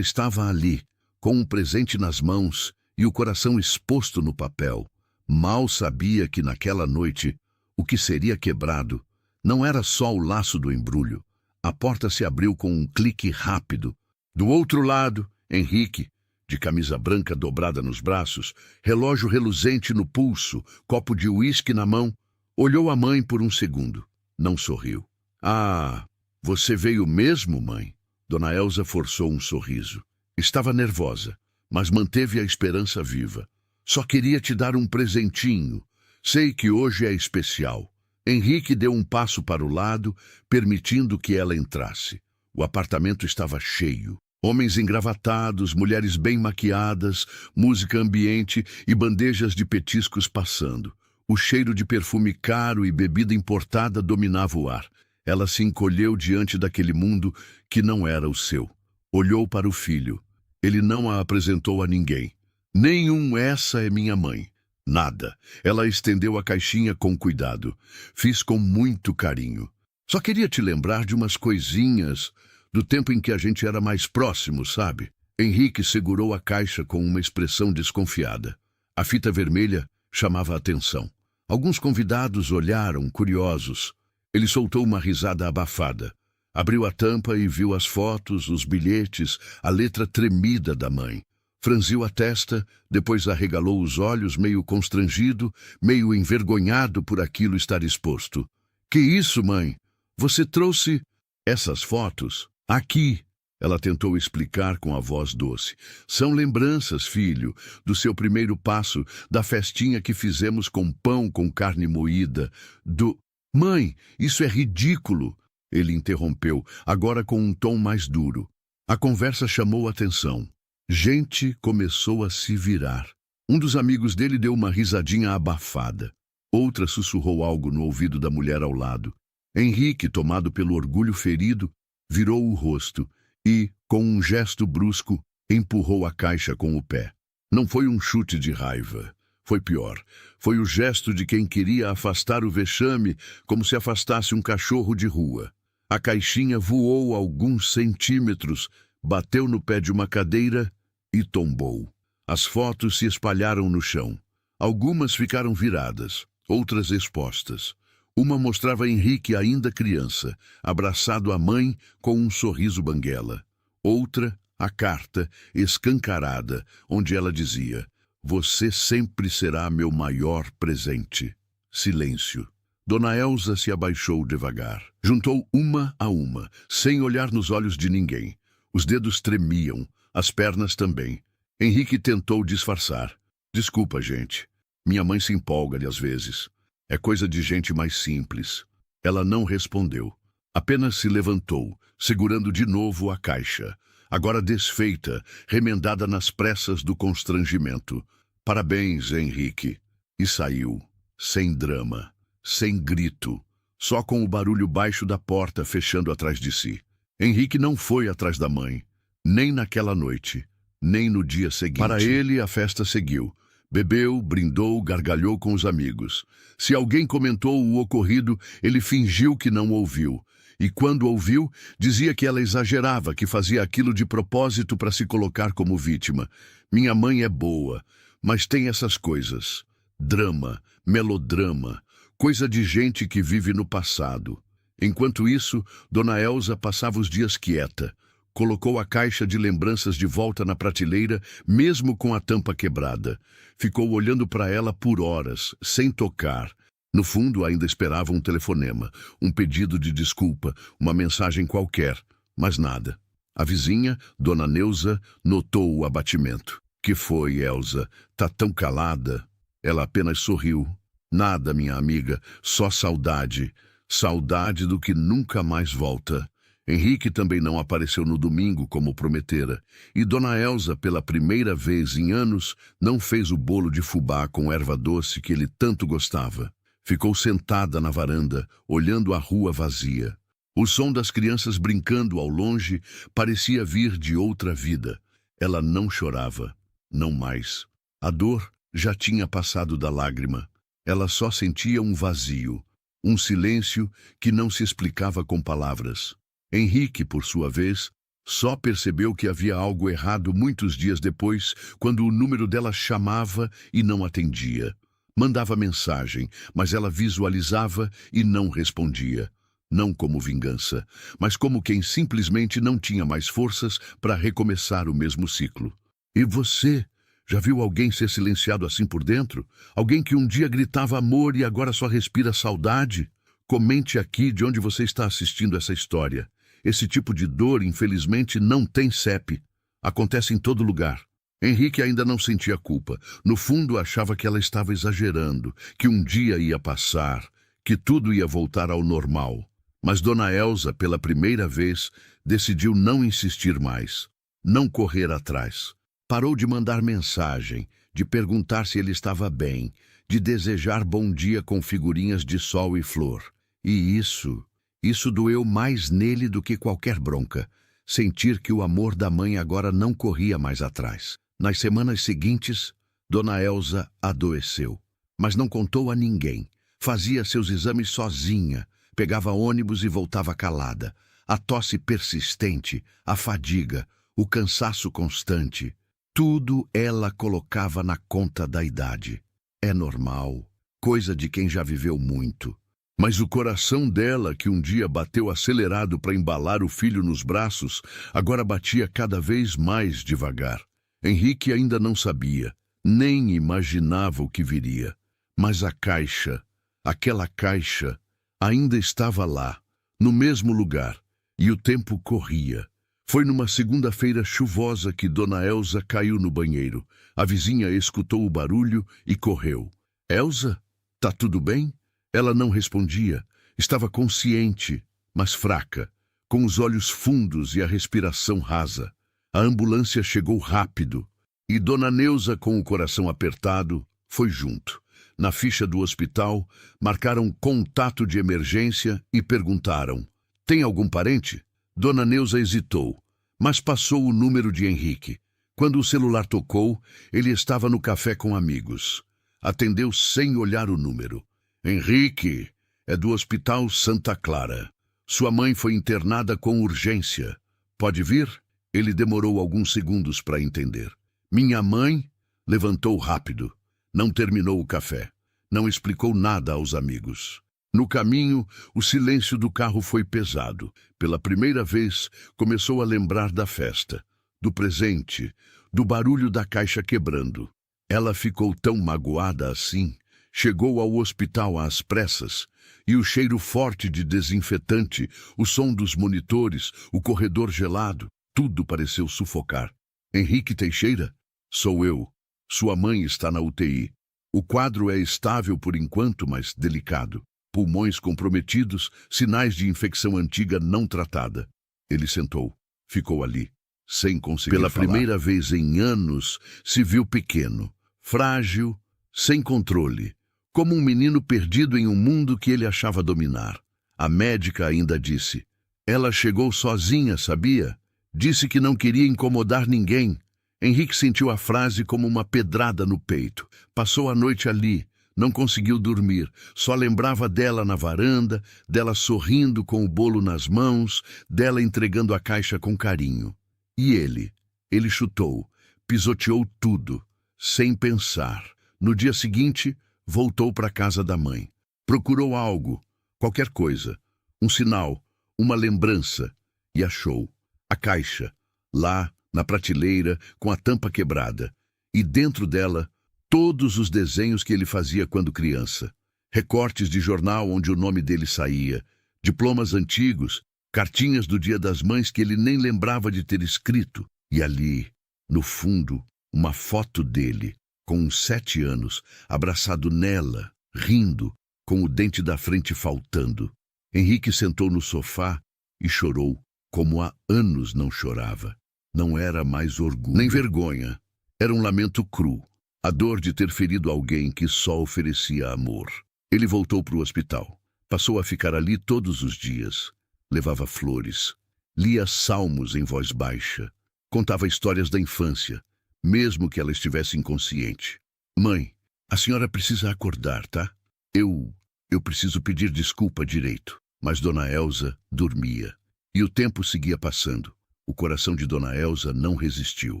estava ali, com um presente nas mãos e o coração exposto no papel. Mal sabia que naquela noite, o que seria quebrado não era só o laço do embrulho. A porta se abriu com um clique rápido. Do outro lado, Henrique, de camisa branca dobrada nos braços, relógio reluzente no pulso, copo de uísque na mão, olhou a mãe por um segundo. Não sorriu. "Ah, você veio mesmo, mãe?" Dona Elsa forçou um sorriso. Estava nervosa, mas manteve a esperança viva. "Só queria te dar um presentinho. Sei que hoje é especial." Henrique deu um passo para o lado, permitindo que ela entrasse. O apartamento estava cheio. Homens engravatados, mulheres bem maquiadas, música ambiente e bandejas de petiscos passando. O cheiro de perfume caro e bebida importada dominava o ar. Ela se encolheu diante daquele mundo que não era o seu. Olhou para o filho. Ele não a apresentou a ninguém. "Nenhum essa é minha mãe." Nada. Ela estendeu a caixinha com cuidado. "Fiz com muito carinho. Só queria te lembrar de umas coisinhas do tempo em que a gente era mais próximo, sabe?" Henrique segurou a caixa com uma expressão desconfiada. A fita vermelha chamava a atenção. Alguns convidados olharam, curiosos. Ele soltou uma risada abafada. Abriu a tampa e viu as fotos, os bilhetes, a letra tremida da mãe. Franziu a testa, depois arregalou os olhos, meio constrangido, meio envergonhado por aquilo estar exposto. "Que isso, mãe? Você trouxe essas fotos?" "Aqui." Ela tentou explicar com a voz doce. "São lembranças, filho, do seu primeiro passo, da festinha que fizemos com pão com carne moída, do..." Mãe, isso é ridículo! Ele interrompeu, agora com um tom mais duro. A conversa chamou a atenção. Gente começou a se virar. Um dos amigos dele deu uma risadinha abafada. Outra sussurrou algo no ouvido da mulher ao lado. Henrique, tomado pelo orgulho ferido, virou o rosto e, com um gesto brusco, empurrou a caixa com o pé. Não foi um chute de raiva. Foi pior. Foi o gesto de quem queria afastar o vexame, como se afastasse um cachorro de rua. A caixinha voou alguns centímetros, bateu no pé de uma cadeira e tombou. As fotos se espalharam no chão. Algumas ficaram viradas, outras expostas. Uma mostrava Henrique ainda criança, abraçado à mãe com um sorriso banguela. Outra, a carta, escancarada, onde ela dizia: "Você sempre será meu maior presente." Silêncio. Dona Elza se abaixou devagar. Juntou uma a uma, sem olhar nos olhos de ninguém. Os dedos tremiam, as pernas também. Henrique tentou disfarçar. "Desculpa, gente. Minha mãe se empolga às vezes. É coisa de gente mais simples." Ela não respondeu. Apenas se levantou, segurando de novo a caixa, agora desfeita, remendada nas pressas do constrangimento. "Parabéns, Henrique." E saiu, sem drama, sem grito, só com o barulho baixo da porta fechando atrás de si. Henrique não foi atrás da mãe, nem naquela noite, nem no dia seguinte. Para ele, a festa seguiu. Bebeu, brindou, gargalhou com os amigos. Se alguém comentou o ocorrido, ele fingiu que não ouviu. E quando ouviu, dizia que ela exagerava, que fazia aquilo de propósito para se colocar como vítima. "Minha mãe é boa, mas tem essas coisas. Drama, melodrama, coisa de gente que vive no passado." Enquanto isso, Dona Elza passava os dias quieta. Colocou a caixa de lembranças de volta na prateleira, mesmo com a tampa quebrada. Ficou olhando para ela por horas, sem tocar. No fundo, ainda esperava um telefonema, um pedido de desculpa, uma mensagem qualquer, mas nada. A vizinha, Dona Neuza, notou o abatimento. "Que foi, Elza? Tá tão calada?" Ela apenas sorriu. "Nada, minha amiga, só saudade. Saudade do que nunca mais volta." Henrique também não apareceu no domingo como prometera, e Dona Elza, pela primeira vez em anos, não fez o bolo de fubá com erva doce que ele tanto gostava. Ficou sentada na varanda, olhando a rua vazia. O som das crianças brincando ao longe parecia vir de outra vida. Ela não chorava, não mais. A dor já tinha passado da lágrima. Ela só sentia um vazio, um silêncio que não se explicava com palavras. Henrique, por sua vez, só percebeu que havia algo errado muitos dias depois, quando o número dela chamava e não atendia. Mandava mensagem, mas ela visualizava e não respondia. Não como vingança, mas como quem simplesmente não tinha mais forças para recomeçar o mesmo ciclo. "E você? Já viu alguém ser silenciado assim por dentro? Alguém que um dia gritava amor e agora só respira saudade? Comente aqui de onde você está assistindo essa história. Esse tipo de dor, infelizmente, não tem CEP. Acontece em todo lugar." Henrique ainda não sentia culpa. No fundo, achava que ela estava exagerando, que um dia ia passar, que tudo ia voltar ao normal. Mas Dona Elza, pela primeira vez, decidiu não insistir mais, não correr atrás. Parou de mandar mensagem, de perguntar se ele estava bem, de desejar bom dia com figurinhas de sol e flor. E isso doeu mais nele do que qualquer bronca. Sentir que o amor da mãe agora não corria mais atrás. Nas semanas seguintes, Dona Elza adoeceu, mas não contou a ninguém. Fazia seus exames sozinha, pegava ônibus e voltava calada. A tosse persistente, a fadiga, o cansaço constante, tudo ela colocava na conta da idade. É normal, coisa de quem já viveu muito. Mas o coração dela, que um dia bateu acelerado para embalar o filho nos braços, agora batia cada vez mais devagar. Henrique ainda não sabia, nem imaginava o que viria. Mas a caixa, aquela caixa, ainda estava lá, no mesmo lugar, e o tempo corria. Foi numa segunda-feira chuvosa que Dona Elza caiu no banheiro. A vizinha escutou o barulho e correu. "Elza, tá tudo bem?" Ela não respondia. Estava consciente, mas fraca, com os olhos fundos e a respiração rasa. A ambulância chegou rápido e Dona Neuza, com o coração apertado, foi junto. Na ficha do hospital, marcaram contato de emergência e perguntaram: tem algum parente? Dona Neuza hesitou, mas passou o número de Henrique. Quando o celular tocou, ele estava no café com amigos. Atendeu sem olhar o número. Henrique, é do Hospital Santa Clara. Sua mãe foi internada com urgência. Pode vir? Ele demorou alguns segundos para entender. Minha mãe? Levantou rápido. Não terminou o café. Não explicou nada aos amigos. No caminho, o silêncio do carro foi pesado. Pela primeira vez, começou a lembrar da festa, do presente, do barulho da caixa quebrando. Ela ficou tão magoada assim. Chegou ao hospital às pressas, e o cheiro forte de desinfetante, o som dos monitores, o corredor gelado, tudo pareceu sufocar. Henrique Teixeira? Sou eu. Sua mãe está na UTI. O quadro é estável por enquanto, mas delicado. Pulmões comprometidos, sinais de infecção antiga não tratada. Ele sentou. Ficou ali, sem conseguir falar. Pela primeira vez em anos, se viu pequeno, frágil, sem controle, como um menino perdido em um mundo que ele achava dominar. A médica ainda disse: ela chegou sozinha, sabia? Disse que não queria incomodar ninguém. Henrique sentiu a frase como uma pedrada no peito. Passou a noite ali, não conseguiu dormir. Só lembrava dela na varanda, dela sorrindo com o bolo nas mãos, dela entregando a caixa com carinho. E ele? Ele chutou, pisoteou tudo, sem pensar. No dia seguinte, voltou para a casa da mãe. Procurou algo, qualquer coisa, um sinal, uma lembrança, e achou a caixa, lá na prateleira, com a tampa quebrada, e dentro dela, todos os desenhos que ele fazia quando criança. Recortes de jornal onde o nome dele saía, diplomas antigos, cartinhas do Dia das Mães que ele nem lembrava de ter escrito. E ali, no fundo, uma foto dele, com uns 7 anos, abraçado nela, rindo, com o dente da frente faltando. Henrique sentou no sofá e chorou, como há anos não chorava. Não era mais orgulho, nem vergonha. Era um lamento cru, a dor de ter ferido alguém que só oferecia amor. Ele voltou para o hospital. Passou a ficar ali todos os dias. Levava flores. Lia salmos em voz baixa. Contava histórias da infância, mesmo que ela estivesse inconsciente. Mãe, a senhora precisa acordar, tá? Eu preciso pedir desculpa direito. Mas Dona Elza dormia. E o tempo seguia passando. O coração de Dona Elza não resistiu.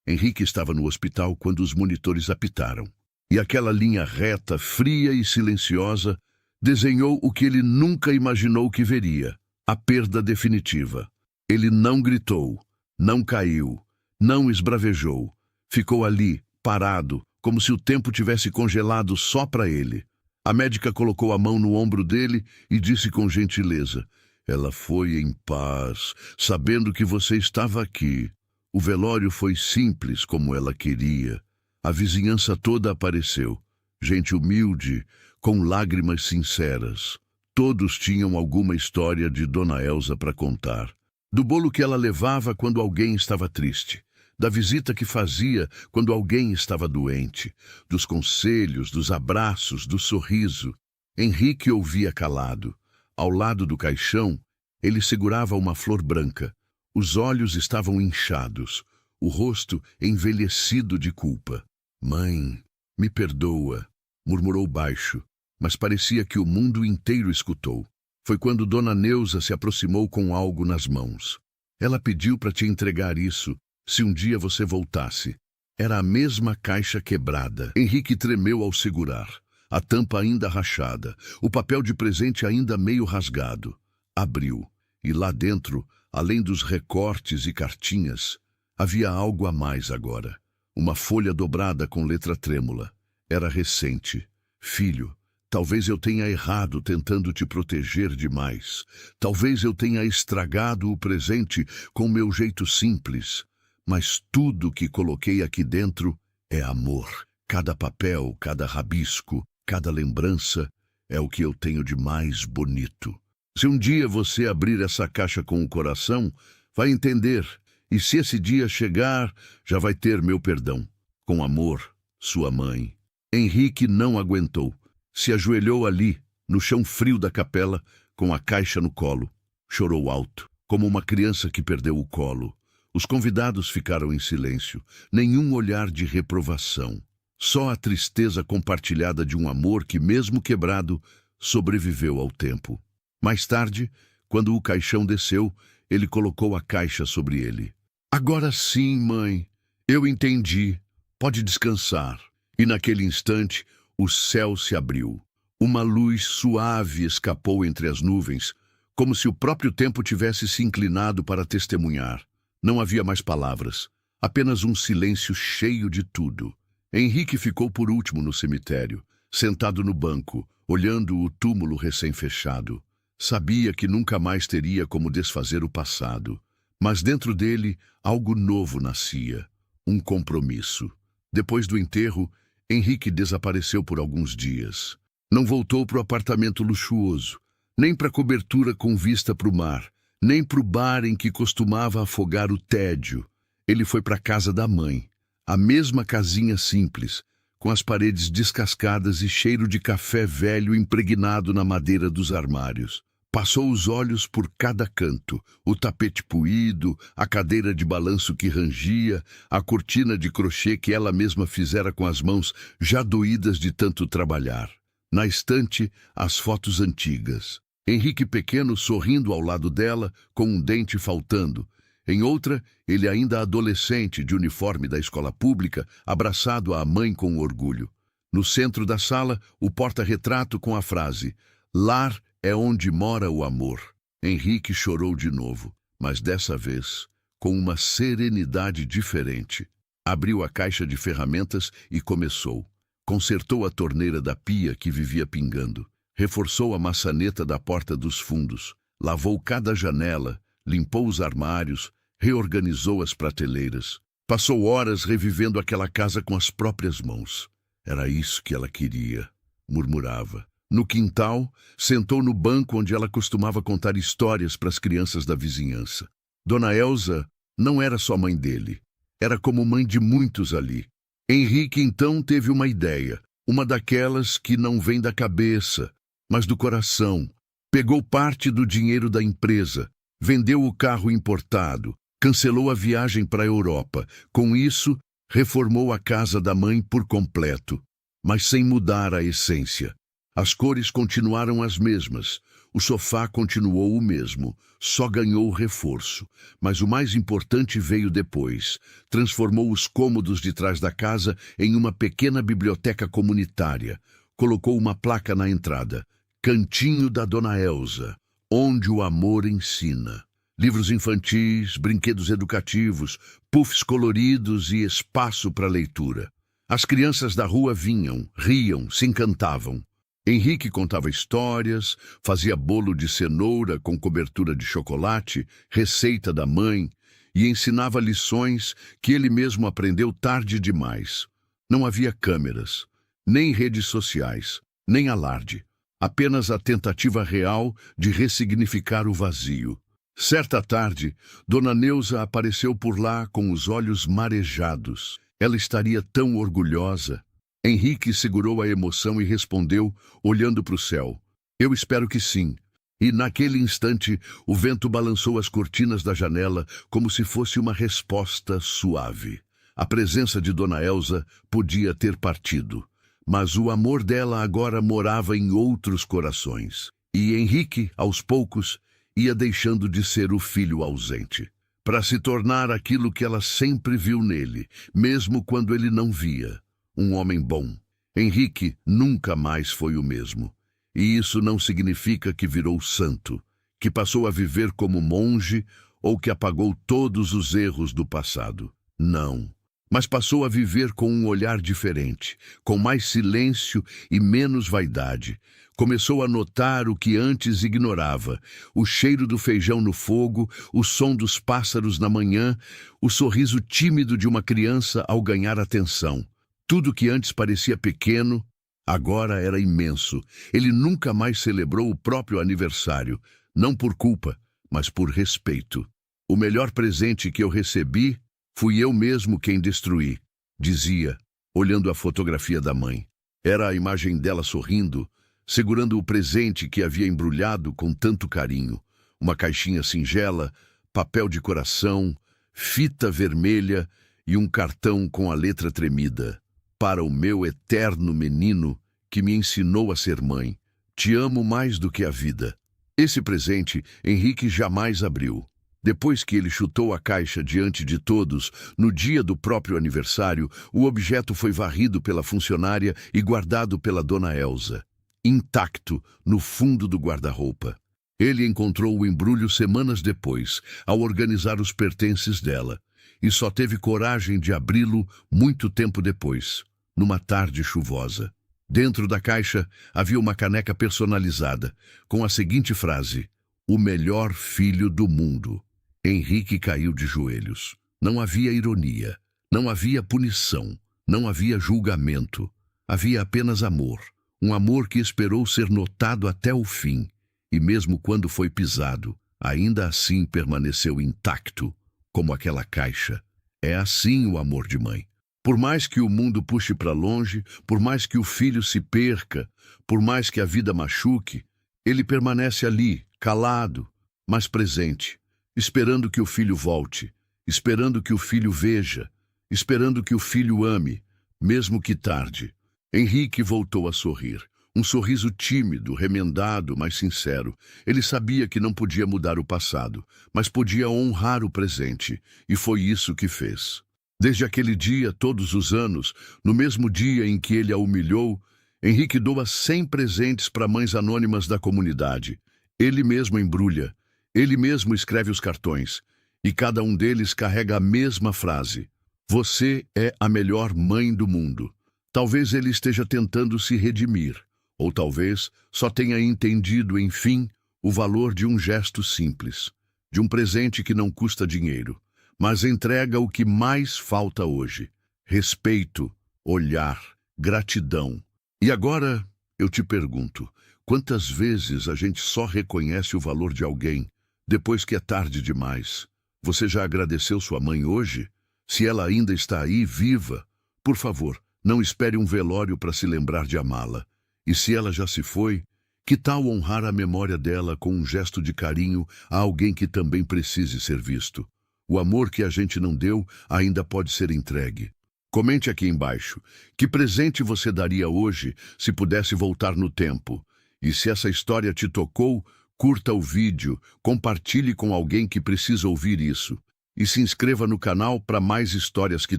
Henrique estava no hospital quando os monitores apitaram. E aquela linha reta, fria e silenciosa, desenhou o que ele nunca imaginou que veria: a perda definitiva. Ele não gritou, não caiu, não esbravejou. Ficou ali, parado, como se o tempo tivesse congelado só para ele. A médica colocou a mão no ombro dele e disse com gentileza: ela foi em paz, sabendo que você estava aqui. O velório foi simples como ela queria. A vizinhança toda apareceu, gente humilde, com lágrimas sinceras. Todos tinham alguma história de Dona Elza para contar. Do bolo que ela levava quando alguém estava triste, da visita que fazia quando alguém estava doente, dos conselhos, dos abraços, do sorriso. Henrique ouvia calado. Ao lado do caixão, ele segurava uma flor branca. Os olhos estavam inchados, o rosto envelhecido de culpa. Mãe, me perdoa, murmurou baixo, mas parecia que o mundo inteiro escutou. Foi quando Dona Neuza se aproximou com algo nas mãos. Ela pediu para te entregar isso, se um dia você voltasse. Era a mesma caixa quebrada. Henrique tremeu ao segurar. A tampa ainda rachada, o papel de presente ainda meio rasgado. Abriu, e lá dentro, além dos recortes e cartinhas, havia algo a mais agora. Uma folha dobrada com letra trêmula. Era recente. Filho, talvez eu tenha errado tentando te proteger demais. Talvez eu tenha estragado o presente com meu jeito simples. Mas tudo que coloquei aqui dentro é amor. Cada papel, cada rabisco, cada lembrança é o que eu tenho de mais bonito. Se um dia você abrir essa caixa com o coração, vai entender. E se esse dia chegar, já vai ter meu perdão. Com amor, sua mãe. Henrique não aguentou. Se ajoelhou ali, no chão frio da capela, com a caixa no colo. Chorou alto, como uma criança que perdeu o colo. Os convidados ficaram em silêncio. Nenhum olhar de reprovação. Só a tristeza compartilhada de um amor que, mesmo quebrado, sobreviveu ao tempo. Mais tarde, quando o caixão desceu, ele colocou a caixa sobre ele. Agora sim, mãe, eu entendi. Pode descansar. E naquele instante, o céu se abriu. Uma luz suave escapou entre as nuvens, como se o próprio tempo tivesse se inclinado para testemunhar. Não havia mais palavras, apenas um silêncio cheio de tudo. Henrique ficou por último no cemitério, sentado no banco, olhando o túmulo recém-fechado. Sabia que nunca mais teria como desfazer o passado. Mas dentro dele, algo novo nascia. Um compromisso. Depois do enterro, Henrique desapareceu por alguns dias. Não voltou para o apartamento luxuoso, nem para a cobertura com vista para o mar, nem para o bar em que costumava afogar o tédio. Ele foi para a casa da mãe, a mesma casinha simples, com as paredes descascadas e cheiro de café velho impregnado na madeira dos armários. Passou os olhos por cada canto, o tapete puído, a cadeira de balanço que rangia, a cortina de crochê que ela mesma fizera com as mãos já doídas de tanto trabalhar. Na estante, as fotos antigas. Henrique pequeno sorrindo ao lado dela, com um dente faltando. Em outra, ele ainda adolescente, de uniforme da escola pública, abraçado à mãe com orgulho. No centro da sala, o porta-retrato com a frase: "Lar é onde mora o amor." Henrique chorou de novo, mas dessa vez, com uma serenidade diferente. Abriu a caixa de ferramentas e começou. Consertou a torneira da pia que vivia pingando. Reforçou a maçaneta da porta dos fundos. Lavou cada janela, limpou os armários, reorganizou as prateleiras. Passou horas revivendo aquela casa com as próprias mãos. Era isso que ela queria, murmurava. No quintal, sentou no banco onde ela costumava contar histórias para as crianças da vizinhança. Dona Elza não era só mãe dele. Era como mãe de muitos ali. Henrique então teve uma ideia, uma daquelas que não vem da cabeça, mas do coração. Pegou parte do dinheiro da empresa, vendeu o carro importado, cancelou a viagem para a Europa. Com isso, reformou a casa da mãe por completo, mas sem mudar a essência. As cores continuaram as mesmas, o sofá continuou o mesmo, só ganhou reforço. Mas o mais importante veio depois. Transformou os cômodos de trás da casa em uma pequena biblioteca comunitária. Colocou uma placa na entrada: "Cantinho da Dona Elza, onde o amor ensina." Livros infantis, brinquedos educativos, puffs coloridos e espaço para leitura. As crianças da rua vinham, riam, se encantavam. Henrique contava histórias, fazia bolo de cenoura com cobertura de chocolate, receita da mãe, e ensinava lições que ele mesmo aprendeu tarde demais. Não havia câmeras, nem redes sociais, nem alarde. Apenas a tentativa real de ressignificar o vazio. Certa tarde, Dona Neuza apareceu por lá com os olhos marejados. Ela estaria tão orgulhosa. Henrique segurou a emoção e respondeu, olhando para o céu: "Eu espero que sim." E naquele instante, o vento balançou as cortinas da janela como se fosse uma resposta suave. A presença de Dona Elza podia ter partido, mas o amor dela agora morava em outros corações. E Henrique, aos poucos, ia deixando de ser o filho ausente, para se tornar aquilo que ela sempre viu nele, mesmo quando ele não via: um homem bom. Henrique nunca mais foi o mesmo. E isso não significa que virou santo, que passou a viver como monge ou que apagou todos os erros do passado. Não. Mas passou a viver com um olhar diferente, com mais silêncio e menos vaidade. Começou a notar o que antes ignorava: o cheiro do feijão no fogo, o som dos pássaros na manhã, o sorriso tímido de uma criança ao ganhar atenção. Tudo que antes parecia pequeno, Agora era imenso. Ele nunca mais celebrou o próprio aniversário, não por culpa, mas por respeito. O melhor presente que eu recebi, fui eu mesmo quem destruí, dizia, olhando a fotografia da mãe. Era a imagem dela sorrindo, segurando o presente que havia embrulhado com tanto carinho. Uma caixinha singela, papel de coração, fita vermelha e um cartão com a letra tremida. Para o meu eterno menino que me ensinou a ser mãe. Te amo mais do que a vida. Esse presente Henrique jamais abriu. Depois que ele chutou a caixa diante de todos, no dia do próprio aniversário, o objeto foi varrido pela funcionária e guardado pela dona Elsa, intacto no fundo do guarda-roupa. Ele encontrou o embrulho semanas depois, ao organizar os pertences dela, e só teve coragem de abri-lo muito tempo depois, numa tarde chuvosa. Dentro da caixa havia uma caneca personalizada, com a seguinte frase: "O melhor filho do mundo." Henrique caiu de joelhos. Não havia ironia, não havia punição, não havia julgamento. Havia apenas amor, um amor que esperou ser notado até o fim, e mesmo quando foi pisado, ainda assim permaneceu intacto, como aquela caixa. É assim o amor de mãe. Por mais que o mundo puxe para longe, por mais que o filho se perca, por mais que a vida machuque, ele permanece ali, calado, mas presente, esperando que o filho volte, esperando que o filho veja, esperando que o filho ame, mesmo que tarde. Henrique voltou a sorrir. Um sorriso tímido, remendado, mas sincero. Ele sabia que não podia mudar o passado, mas podia honrar o presente, e foi isso que fez. Desde aquele dia, todos os anos, no mesmo dia em que ele a humilhou, Henrique doa 100 presentes para mães anônimas da comunidade. Ele mesmo embrulha, ele mesmo escreve os cartões, e cada um deles carrega a mesma frase: "Você é a melhor mãe do mundo." Talvez ele esteja tentando se redimir, ou talvez só tenha entendido, enfim, o valor de um gesto simples, de um presente que não custa dinheiro, mas entrega o que mais falta hoje: respeito, olhar, gratidão. E agora eu te pergunto, quantas vezes a gente só reconhece o valor de alguém depois que é tarde demais? Você já agradeceu sua mãe hoje? Se ela ainda está aí, viva, por favor, não espere um velório para se lembrar de amá-la. E se ela já se foi, que tal honrar a memória dela com um gesto de carinho a alguém que também precise ser visto? O amor que a gente não deu ainda pode ser entregue. Comente aqui embaixo, que presente você daria hoje se pudesse voltar no tempo? E se essa história te tocou, curta o vídeo, compartilhe com alguém que precisa ouvir isso. E se inscreva no canal para mais histórias que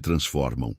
transformam.